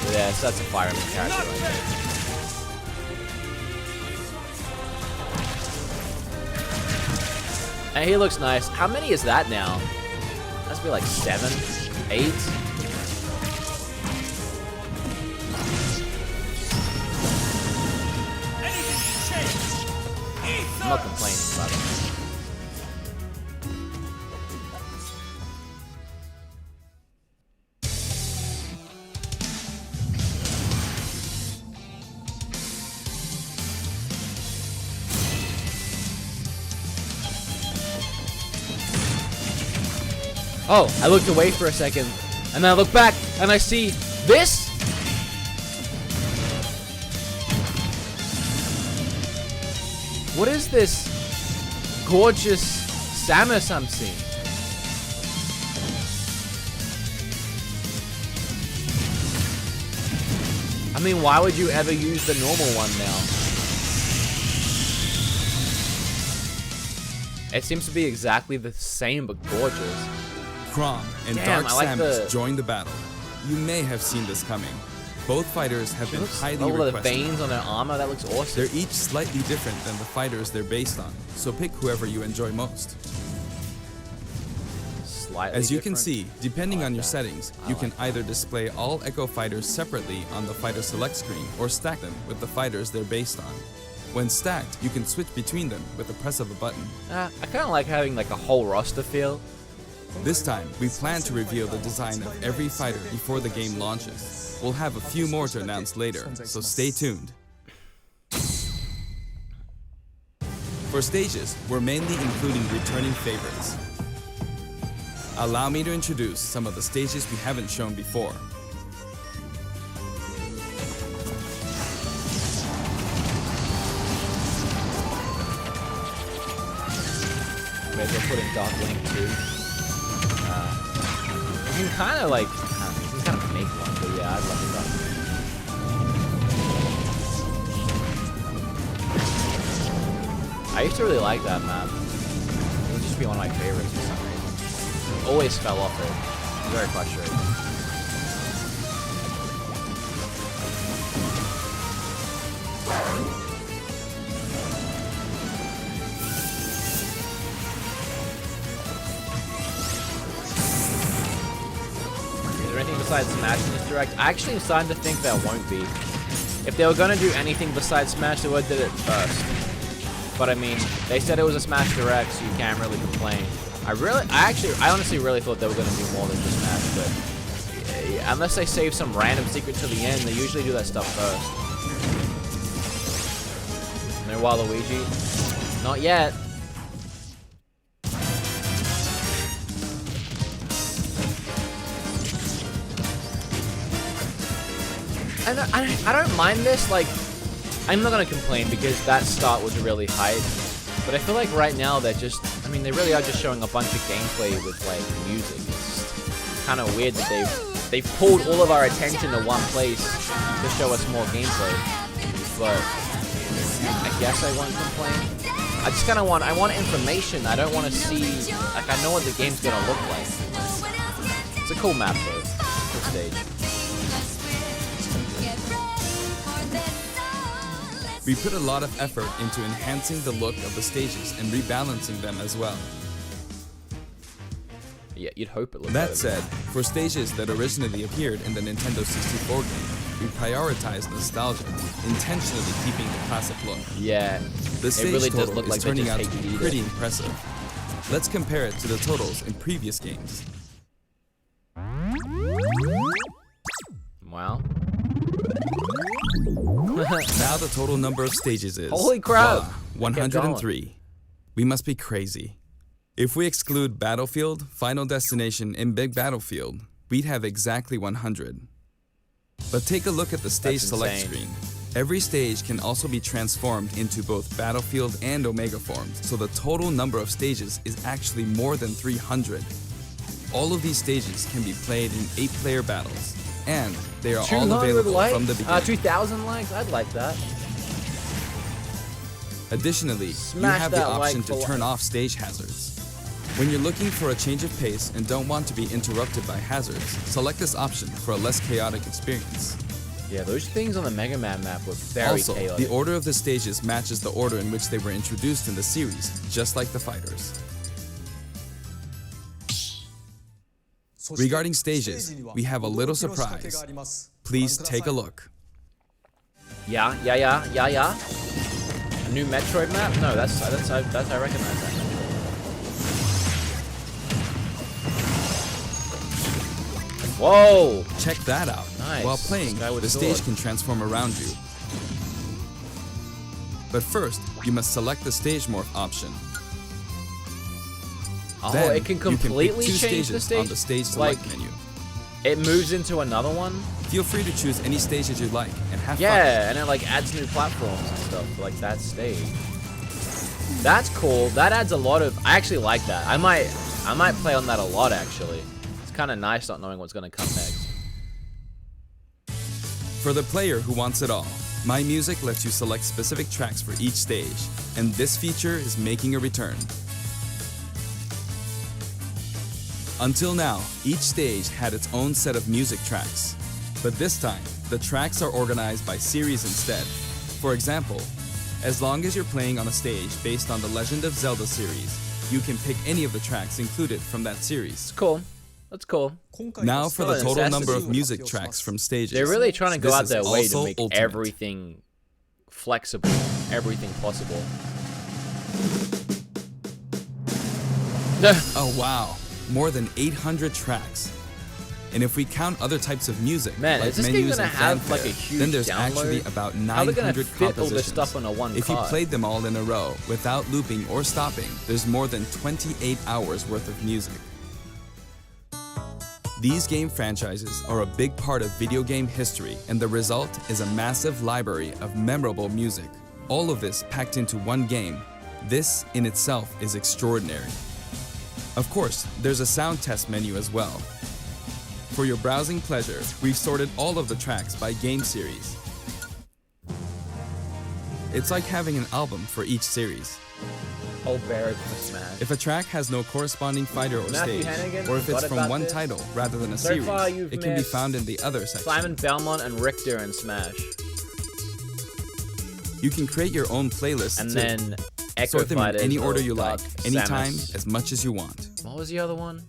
But yeah, so that's a Fire Emblem character right there. And he looks nice. How many is that now? Must be like 7, 8. I'm not complaining about it. Oh, I looked away for a second, and then I look back, and I see this? What is this gorgeous Samus I'm seeing? I mean, why would you ever use the normal one now? It seems to be exactly the same, but gorgeous.
Chrom and
Damn,
Dark
I like
Samus
the-
join the battle. You may have seen this coming. Both fighters have been highly
Oh, the
requested.
veins on their armor, that looks awesome.
They're each slightly different than the fighters they're based on, so pick whoever you enjoy most.
Slightly
As you can
different.
see, depending
I like
on your
that.
settings,
I
you
like
can either display all Echo Fighters separately on the Fighter Select screen or stack them with the fighters they're based on. When stacked, you can switch between them with the press of a button.
I kind of like having like a whole roster feel.
This time, we plan to reveal the design of every fighter before the game launches. We'll have a few more to announce later, so stay tuned. For stages, we're mainly including returning favorites. Allow me to introduce some of the stages we haven't shown before.
Maybe they'll put in Dark Link too. You can kind of like, you can kind of make one, but yeah, I'd love Dark Link. I used to really like that map. It would just be one of my favorites for some reason. Always fell off it. Very frustrating. Is there anything besides Smash in this direct? I actually am starting to think there won't be. If they were gonna do anything besides Smash, they would have did it first. But I mean, they said it was a Smash Direct, so you can't really complain. I honestly really thought they were gonna do more than just Smash, but unless they save some random secret to the end, they usually do that stuff first. No Waluigi? Not yet. And I don't mind this, like, I'm not gonna complain because that start was really hype. But I feel like right now they're just, I mean, they really are just showing a bunch of gameplay with, like, music. It's kind of weird that they've pulled all of our attention to one place to show us more gameplay. But I guess I won't complain. I just kind of want, I want information. I don't want to see, like, I know what the game's gonna look like. It's a cool map though. Cool stage.
We put a lot of effort into enhancing the look of the stages and rebalancing them as well.
Yeah, you'd hope it looked
That
better.
said, for stages that originally appeared in the Nintendo 64 game, we prioritized nostalgia, intentionally keeping the classic look.
Yeah,
The stage
really does
total
look
is
like they
turning
just
out to be
HD'd
pretty
it.
impressive. Let's compare it to the totals in previous games.
Wow.
Now the total number of stages is
Holy crap!
103. We must be crazy. If we exclude Battlefield, Final Destination, and Big Battlefield, we'd have exactly 100. But take a look at the stage
That's
select
insane.
screen. Every stage can also be transformed into both Battlefield and Omega forms, so the total number of stages is actually more than 300. All of these stages can be played in 8-player battles, and they are all
200
available
likes?
from the beginning.
2,000 likes? I'd like that.
Additionally, you
Smash
have the
that like
option to
for
turn
life.
off stage hazards. When you're looking for a change of pace and don't want to be interrupted by hazards, select this option for a less chaotic experience.
Yeah, those things on the Mega Man map were very
Also,
chaotic.
the order of the stages matches the order in which they were introduced in the series, just like the fighters. Regarding stages, we have a little surprise. Please take a look.
Yeah. A new Metroid map? No, that's I recognize that. Whoa!
Check that out.
Nice.
While playing,
Skyward
the stage
sword.
can transform around you. But first, you must select the stage morph option.
Oh,
Then,
it can
you pick
completely
two
change
stages
the stage?
on the stage select
Like,
menu.
it moves into another one?
Feel free to choose any stages you like and have fun.
Yeah, and it like adds new platforms and stuff, like that stage. That's cool. That adds a lot of, I actually like that. I might play on that a lot actually. It's kind of nice not knowing what's gonna come next.
For the player who wants it all, My Music lets you select specific tracks for each stage, and this feature is making a return. Until now, each stage had its own set of music tracks, but this time, the tracks are organized by series instead. For example, as long as you're playing on a stage based on the Legend of Zelda series, you can pick any of the tracks included from that series.
It's cool. That's cool.
Now for the
Still
total
necessity.
number of music tracks from stages.
They're really trying to go
This
out
is
their way to
also
make
ultimate.
everything flexible, everything possible.
Oh wow, more than 800 tracks. And if we count other types of music,
Man,
like
is this game
menus
gonna
and
have,
fanfare,
like, a huge
then there's
download?
actually about
How are they gonna
900
fit all this
compositions.
stuff on a one
If you
card?
played them all in a row without looping or stopping, there's more than 28 hours worth of music. These game franchises are a big part of video game history, and the result is a massive library of memorable music. All of this packed into one game. This in itself is extraordinary. Of course, there's a sound test menu as well. For your browsing pleasure, we've sorted all of the tracks by game series. It's like having an album for each series.
Old Barrett from Smash.
If a track has no corresponding fighter or
Matthew
stage,
Hannigan,
or if it's
what
from
about
one
this?
title rather than a
So
series,
far you've
it can be
missed
found in the other section.
Simon Belmont and Richter in Smash.
You can create your own playlists
And
too.
then Echo
Sort them in
Fighters
any
or
order you
Dark
like, anytime,
Samus.
as much as you want.
What was the other one?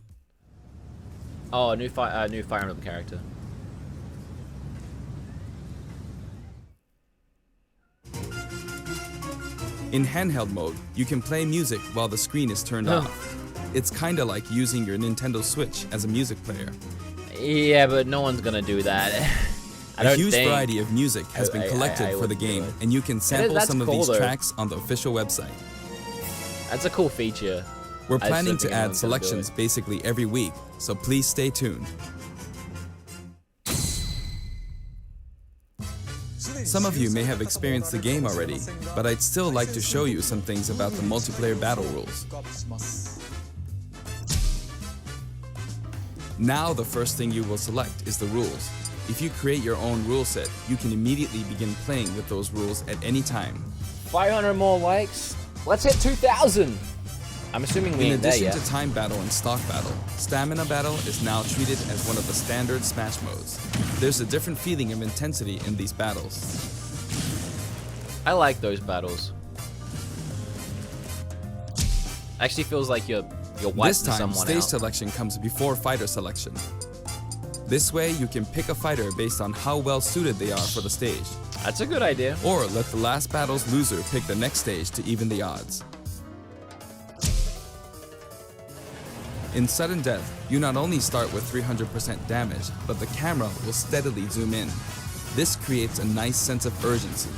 Oh, a new Fire Emblem character.
In handheld mode, you can play music while the screen is turned
Huh.
off. It's kinda like using your Nintendo Switch as a music player.
Yeah, but no one's gonna do that. I
A
don't
huge
think.
variety of music has been
I
collected for the
wouldn't do
game,
it.
and you can sample
that's
some of
cool,
these
though.
tracks on the official website.
That's a cool feature.
We're
I just
planning
don't
to
think
add
anyone's gonna do
selections
it.
basically every week, so please stay tuned. Some of you may have experienced the game already, but I'd still like to show you some things about the multiplayer battle rules. Now the first thing you will select is the rules. If you create your own rule set, you can immediately begin playing with those rules at any time.
500 more likes. Let's hit 2,000. I'm assuming we
In
ain't there
addition
yet.
to time battle and stock battle, stamina battle is now treated as one of the standard Smash modes. There's a different feeling of intensity in these battles.
I like those battles. Actually feels like you're wiping
This time,
someone
stage
out.
selection comes before fighter selection. This way, you can pick a fighter based on how well suited they are for the stage,
That's a good idea.
or let the last battle's loser pick the next stage to even the odds. In sudden death, you not only start with 300% damage, but the camera will steadily zoom in. This creates a nice sense of urgency.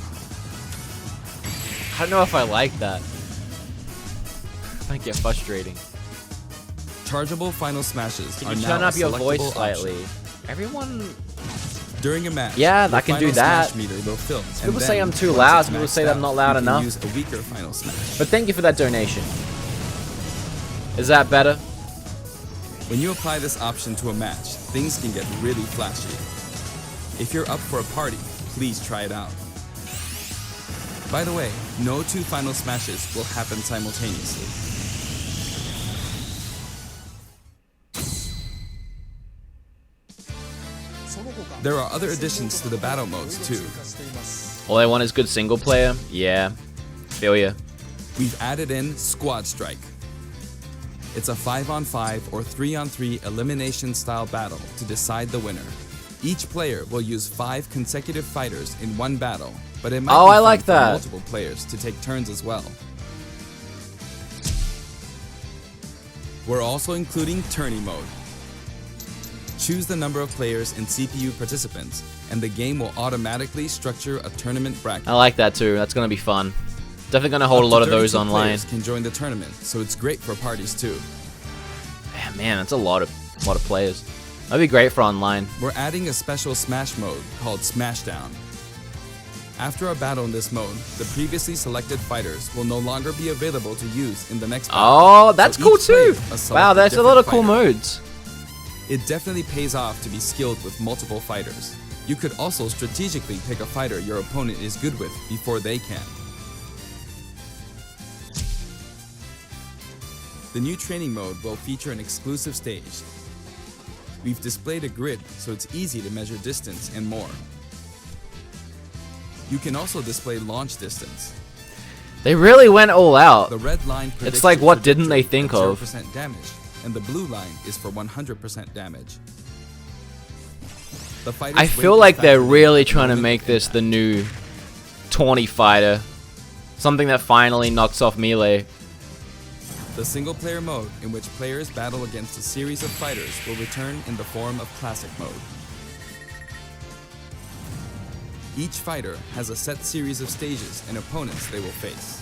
I don't know if I like that. Might get frustrating.
Chargeable final smashes
Can
are
you
now
turn
a
up your
selectable
voice
option.
slightly? Everyone.
During a match,
Yeah,
your
I can do
final
that.
smash meter will fill, and
People say
then,
I'm too
once
loud,
it's
people
maxed
say I'm
out,
not loud
you can
enough.
use a weaker final smash.
But thank you for that donation. Is that better?
When you apply this option to a match, things can get really flashy. If you're up for a party, please try it out. By the way, no two final smashes will happen simultaneously. There are other additions to the battle modes too.
All I want is good single player. Yeah. Feel ya.
We've added in Squad Strike. It's a 5-on-5 or 3-on-3 elimination style battle to decide the winner. Each player will use 5 consecutive fighters in one battle, but it might
Oh,
be
I
fun
like
for
that.
multiple players to take turns as well. We're also including tourney mode. Choose the number of players and CPU participants, and the game will automatically structure a tournament bracket.
I like that too. That's gonna be fun. Definitely gonna hold a
Up
lot
to
of those
32
online.
players can join the tournament, so it's great for parties too.
Man, that's a lot of players. That'd be great for online.
We're adding a special Smash mode called Smashdown. After a battle in this mode, the previously selected fighters will no longer be available to use in the next battle.
Oh, that's
So
cool
each player
too.
selects
Wow,
a
there's a lot of
different
cool
fighter.
modes.
It definitely pays off to be skilled with multiple fighters. You could also strategically pick a fighter your opponent is good with before they can. The new training mode will feature an exclusive stage. We've displayed a grid so it's easy to measure distance and more. You can also display launch distance.
They really went all out.
The red line predicts
It's like,
your
what didn't they
trajectory
think
at
of?
0% damage, and the blue line is for 100% damage. The fighter's
I
weight
feel
is
like they're
factored in
really
at the
trying to
moment
make
of
this
impact.
the new tawny fighter. Something that finally knocks off Melee.
The single-player mode, in which players battle against a series of fighters, will return in the form of Classic mode. Each fighter has a set series of stages and opponents they will face.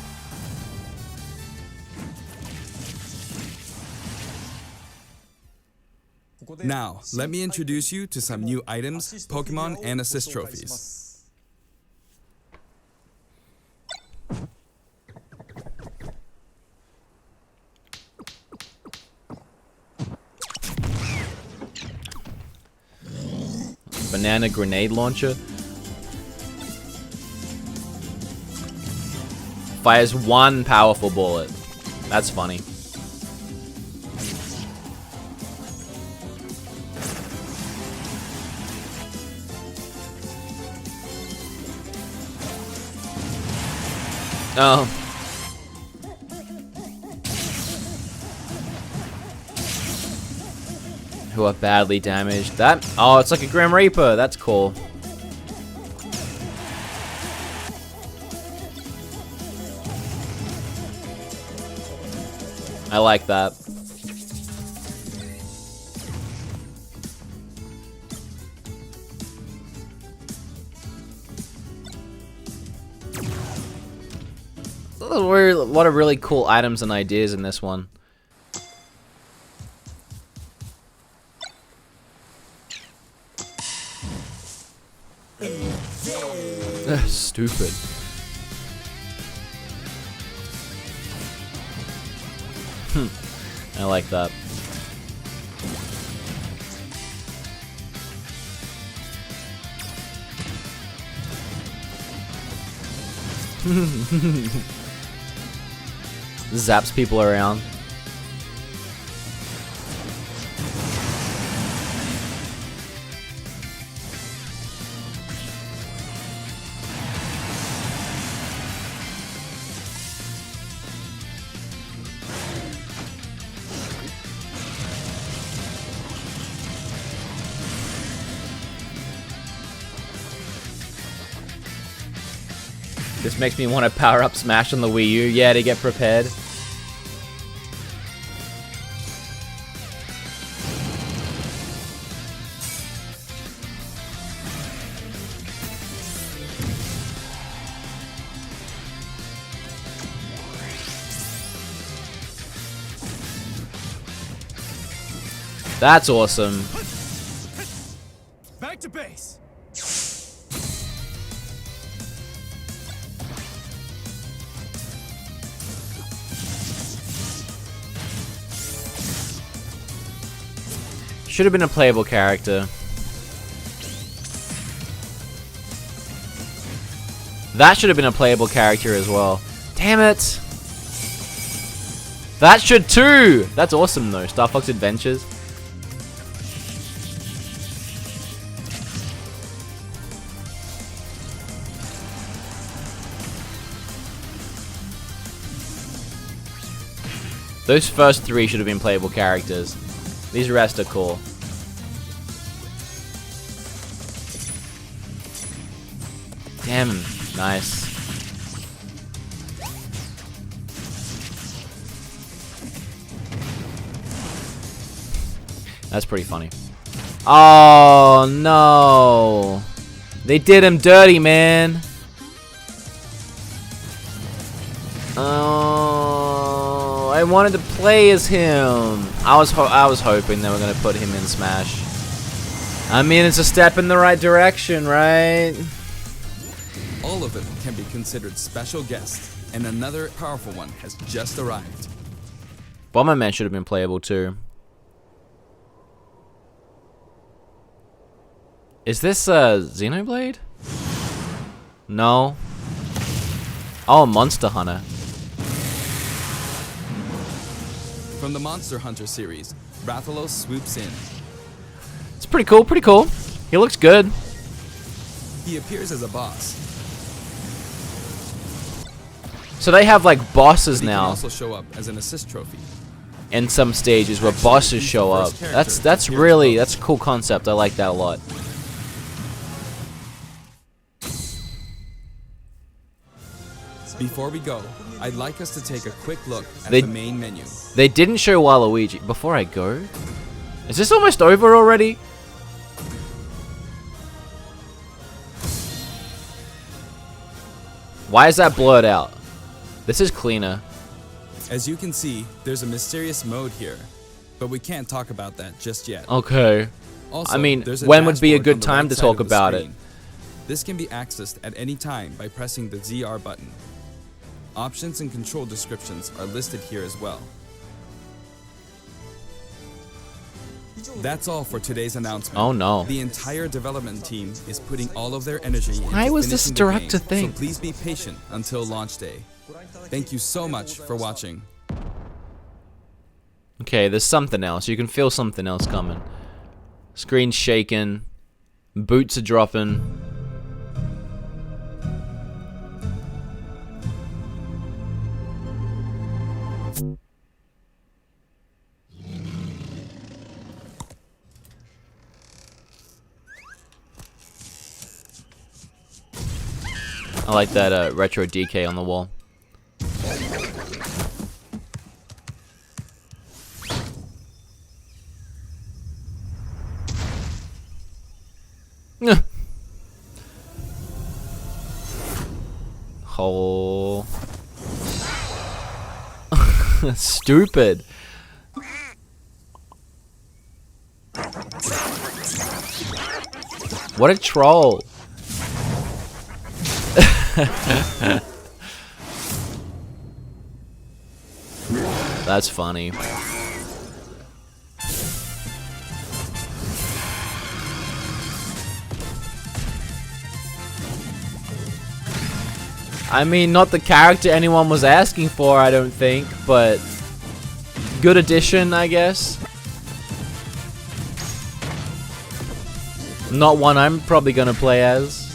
Now, let me introduce you to some new items, Pokemon, and assist trophies.
Banana grenade launcher. Fires one powerful bullet. That's funny. Oh. Who are badly damaged. That. Oh, it's like a Grim Reaper. That's cool. I like that. There were a lot of really cool items and ideas in this one. Stupid. I like that. zaps people around. This makes me want to power up Smash on the Wii U, yeah, to get prepared. That's awesome.
Back to base.
Should have been a playable character. That should have been a playable character as well. Damn it! That should too! That's awesome though. Star Fox Adventures. Those first three should have been playable characters. These rest are cool. Damn, nice. That's pretty funny. Oh no! They did him dirty, man. Oh, I wanted to play as him. I was hoping they were gonna put him in Smash. I mean, it's a step in the right direction, right?
All of them can be considered special guests, and another powerful one has just arrived.
Bomberman should have been playable too. Is this Xenoblade? No. Oh, Monster Hunter.
From the Monster Hunter series, Rathalos swoops in.
It's pretty cool, pretty cool. He looks good.
He appears as a boss.
So they have like bosses
He can
now
also show up as an assist trophy.
in some stages where
Actually,
bosses
he's the
show up.
first character
That's
to
really,
appear
that's a cool concept. I like that a lot.
Before we go, I'd like us to take a quick look at
They-
the main menu.
They didn't show Waluigi. Before I go, is this almost over already? Why is that blurred out? This is cleaner.
As you can see, there's a mysterious mode here, but we can't talk about that just yet.
Okay.
Also,
I mean,
there's
when would be a
dashboard
good
on the
time
right
to
side
talk
of the
about it?
screen. This can be accessed at any time by pressing the ZR button. Options and control descriptions are listed here as well. That's all for today's announcement.
Oh no.
The entire development team is putting all of their energy into
Why was this
finishing the
director
game,
thing?
So please be patient until launch day. Thank you so much for watching.
Okay, there's something else. You can feel something else coming. Screen's shaking. Boots are dropping. I like that retro DK on the wall. Oh. Stupid. What a troll. That's funny. I mean, not the character anyone was asking for, I don't think, but good addition, I guess. Not one I'm probably gonna play as.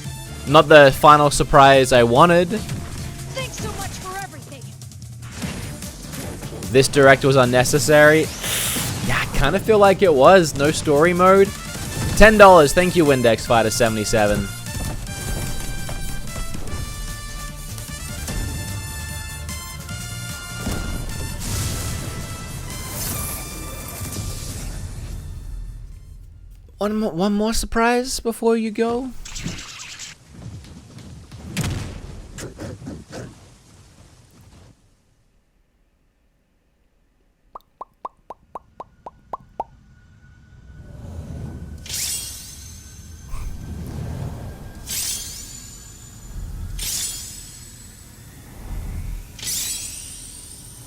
Not the final surprise I wanted.
Thanks so much for everything.
This direct was unnecessary. Yeah, I kind of feel like it was. No story mode. $10. Thank you, Windex Fighter 77. One more surprise before you go.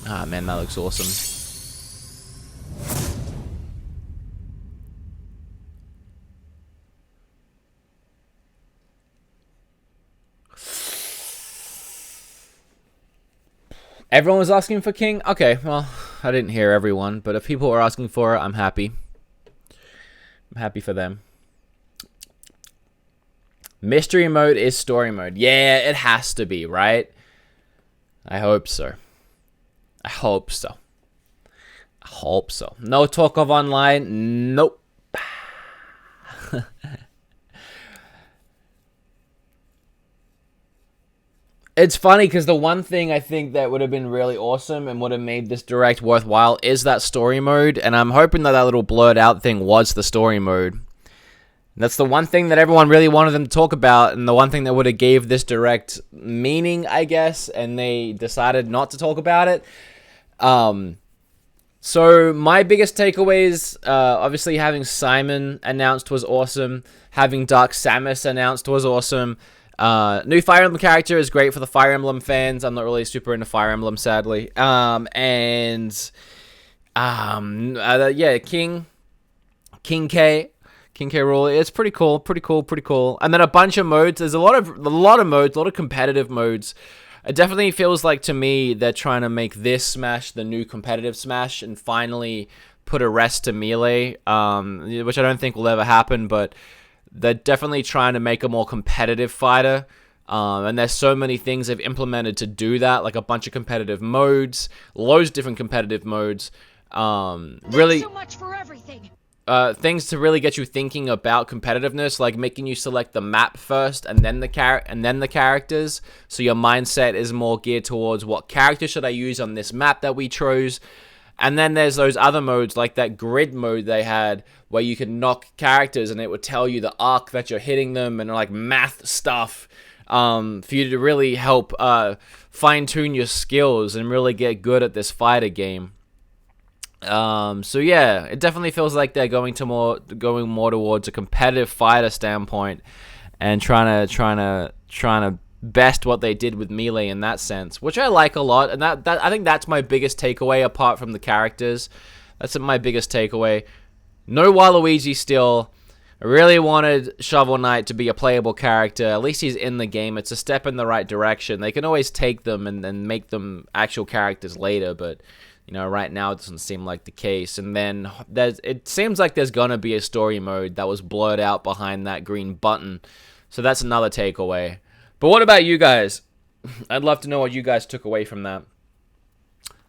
Ah, man, that looks awesome. Everyone was asking for King? Okay, well, I didn't hear everyone, but if people were asking for it, I'm happy. I'm happy for them. Mystery mode is story mode. Yeah, it has to be, right? I hope so. I hope so. I hope so. No talk of online? Nope. It's funny because the one thing I think that would have been really awesome and would have made this direct worthwhile is that story mode, and I'm hoping that that little blurred out thing was the story mode. That's the one thing that everyone really wanted them to talk about, and the one thing that would have gave this direct meaning, I guess, and they decided not to talk about it. So my biggest takeaways, obviously having Simon announced was awesome. Having Dark Samus announced was awesome. New Fire Emblem character is great for the Fire Emblem fans. I'm not really super into Fire Emblem, sadly. Yeah, King K Rool. It's pretty cool. And then a bunch of modes. There's a lot of modes, a lot of competitive modes. It definitely feels like to me they're trying to make this Smash the new competitive Smash and finally put a rest to Melee, which I don't think will ever happen, but they're definitely trying to make a more competitive fighter. And there's so many things they've implemented to do that, like a bunch of competitive modes, loads of different competitive modes. Really,
Thanks so much for everything.
things to really get you thinking about competitiveness, like making you select the map first and then the characters. So your mindset is more geared towards what character should I use on this map that we chose. And then there's those other modes, like that grid mode they had, where you could knock characters and it would tell you the arc that you're hitting them and like math stuff, for you to really help fine-tune your skills and really get good at this fighter game. So yeah, it definitely feels like they're going more towards a competitive fighter standpoint and trying to best what they did with Melee in that sense, which I like a lot. And that I think that's my biggest takeaway apart from the characters. That's my biggest takeaway. No Waluigi still. I really wanted Shovel Knight to be a playable character. At least he's in the game. It's a step in the right direction. They can always take them and make them actual characters later, but you know, right now it doesn't seem like the case. And then it seems like there's gonna be a story mode that was blurred out behind that green button. So that's another takeaway. But what about you guys? I'd love to know what you guys took away from that.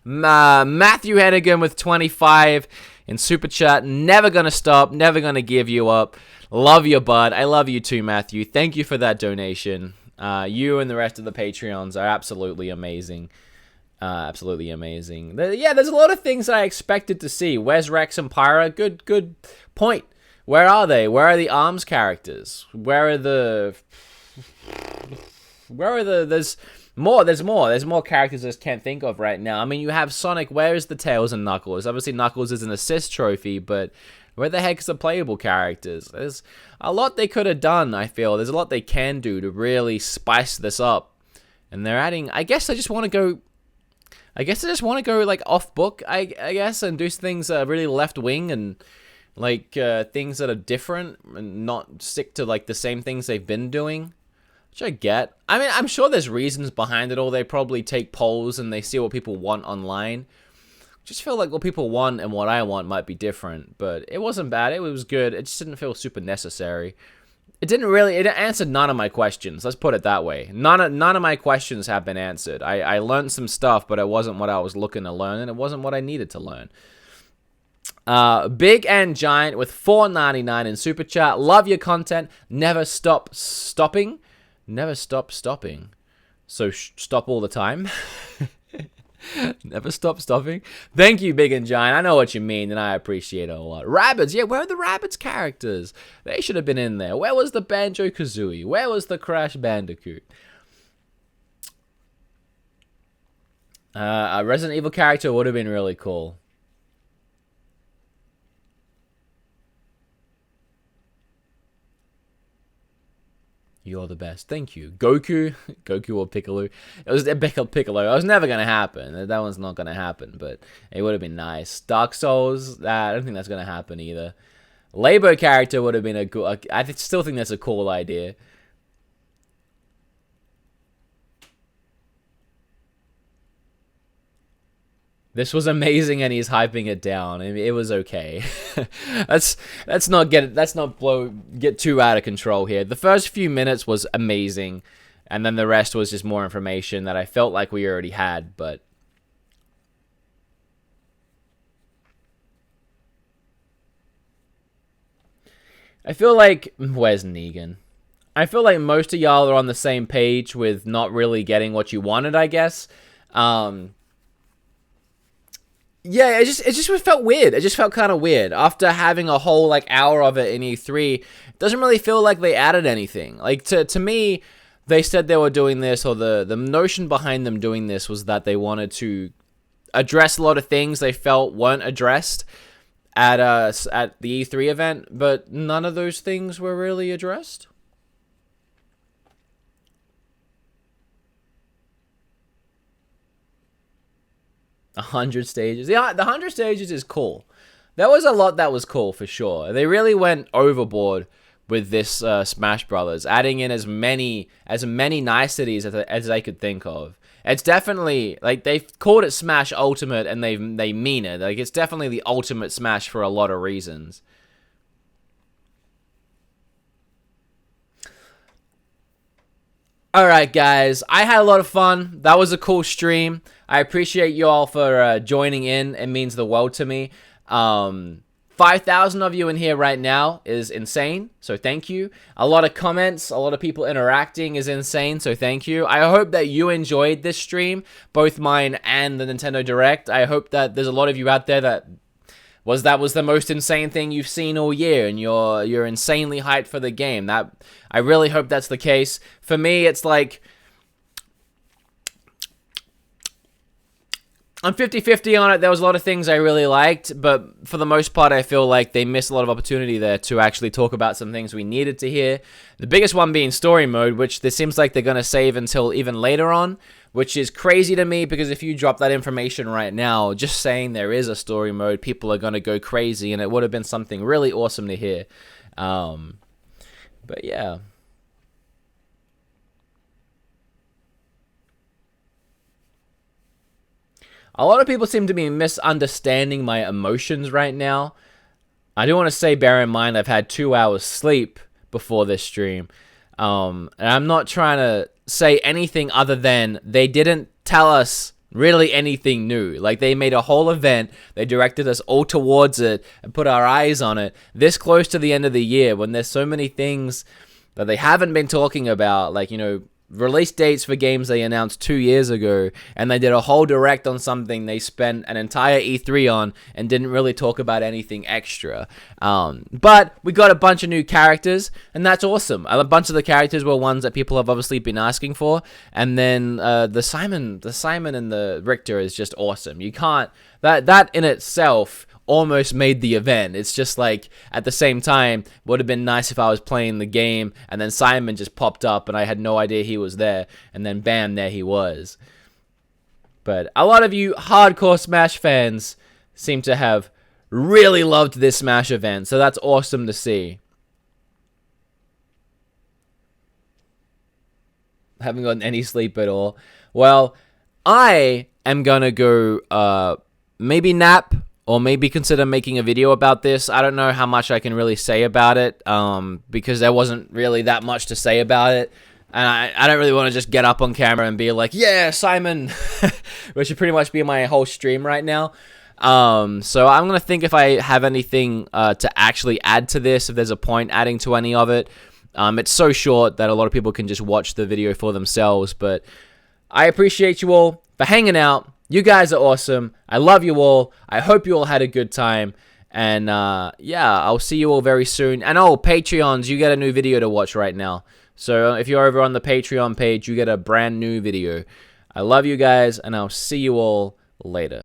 Matthew Hennigan with 25 in Super Chat. Never gonna stop. Never gonna give you up. Love you, bud. I love you too, Matthew. Thank you for that donation. You and the rest of the Patreons are absolutely amazing. Absolutely amazing. Yeah, there's a lot of things I expected to see. Where's Rex and Pyra? Good point. Where are they? Where are the ARMS characters? There's more. There's more characters I just can't think of right now. I mean, you have Sonic. Where's the Tails and Knuckles? Obviously, Knuckles is an assist trophy, but where the heck is the playable characters? There's a lot they could have done, I feel. There's a lot they can do to really spice this up. And they're adding... I guess I just want to go like off book, I guess, and do things really left wing and like things that are different and not stick to like the same things they've been doing. which I get. I mean, I'm sure there's reasons behind it all. They probably take polls and they see what people want online. Just feel like what people want and what I want might be different, but it wasn't bad. It was good. It just didn't feel super necessary. It answered none of my questions. Let's put it that way. None of my questions have been answered. I learned some stuff, but it wasn't what I was looking to learn, and it wasn't what I needed to learn. Big and Giant with $4.99 in Super Chat. Love your content. Never stop stopping. Never stop stopping. So stop all the time. Never stop stopping. Thank you, Big and Giant. I know what you mean, and I appreciate it a lot. Rabbids, yeah, where are the Rabbids characters? They should have been in there. Where was the Banjo-Kazooie? Where was the Crash Bandicoot? A Resident Evil character would have been really cool. You're the best. Thank you. Goku or Piccolo. It was Piccolo. It was never going to happen. That one's not going to happen, but it would have been nice. Dark Souls, I don't think that's going to happen either. Labo character would have been I still think that's a cool idea. This was amazing, and he's hyping it down. I mean, it was okay. let's not get too out of control here. The first few minutes was amazing, and then the rest was just more information that I felt like we already had. But I feel like where's Negan? I feel like most of y'all are on the same page with not really getting what you wanted, I guess. Yeah, it just felt weird. It just felt kind of weird. After having a whole, like, hour of it in E3, it doesn't really feel like they added anything. Like, to me, they said they were doing this, or the notion behind them doing this was that they wanted to address a lot of things they felt weren't addressed at the E3 event, but none of those things were really addressed. 100 stages. Yeah, the 100 stages is cool. There was a lot that was cool for sure. They really went overboard with this Smash Brothers, adding in as many niceties as they could think of. It's definitely, like, they've called it Smash Ultimate, and they mean it. Like, it's definitely the ultimate Smash for a lot of reasons. Alright, guys, I had a lot of fun. That was a cool stream. I appreciate you all for joining in. It means the world to me. 5,000 of you in here right now is insane, so thank you. A lot of comments, a lot of people interacting is insane, so thank you. I hope that you enjoyed this stream, both mine and the Nintendo Direct. I hope that there's a lot of you out there that was the most insane thing you've seen all year, and you're insanely hyped for the game. I really hope that's the case. For me, it's like I'm 50-50 on it. There was a lot of things I really liked, but for the most part, I feel like they missed a lot of opportunity there to actually talk about some things we needed to hear. The biggest one being story mode, which this seems like they're going to save until even later on, which is crazy to me, because if you drop that information right now, just saying there is a story mode, people are going to go crazy, and it would have been something really awesome to hear. But yeah. A lot of people seem to be misunderstanding my emotions right now. I do want to say, bear in mind, I've had 2 hours sleep before this stream. And I'm not trying to say anything other than they didn't tell us really anything new. Like, they made a whole event, they directed us all towards it, and put our eyes on it this close to the end of the year, when there's so many things that they haven't been talking about, like, you know, release dates for games they announced 2 years ago, and they did a whole direct on something they spent an entire E3 on and didn't really talk about anything extra. But we got a bunch of new characters, and that's awesome. A bunch of the characters were ones that people have obviously been asking for, and then the Simon and the Richter is just awesome. You can't, that in itself almost made the event. It's just like, at the same time, would have been nice if I was playing the game and then Simon just popped up and I had no idea he was there, and then bam, there he was. But a lot of you hardcore Smash fans seem to have really loved this Smash event, so that's awesome to see. haven't gotten any sleep at all. Well, I am gonna go maybe nap or maybe consider making a video about this. I don't know how much I can really say about it because there wasn't really that much to say about it. And I don't really want to just get up on camera and be like, yeah, Simon, which should pretty much be my whole stream right now. So I'm going to think if I have anything to actually add to this, if there's a point adding to any of it. It's so short that a lot of people can just watch the video for themselves. But I appreciate you all for hanging out. You guys are awesome. I love you all. I hope you all had a good time. And yeah, I'll see you all very soon. And oh, Patreons, you get a new video to watch right now. So if you're over on the Patreon page, you get a brand new video. I love you guys, and I'll see you all later.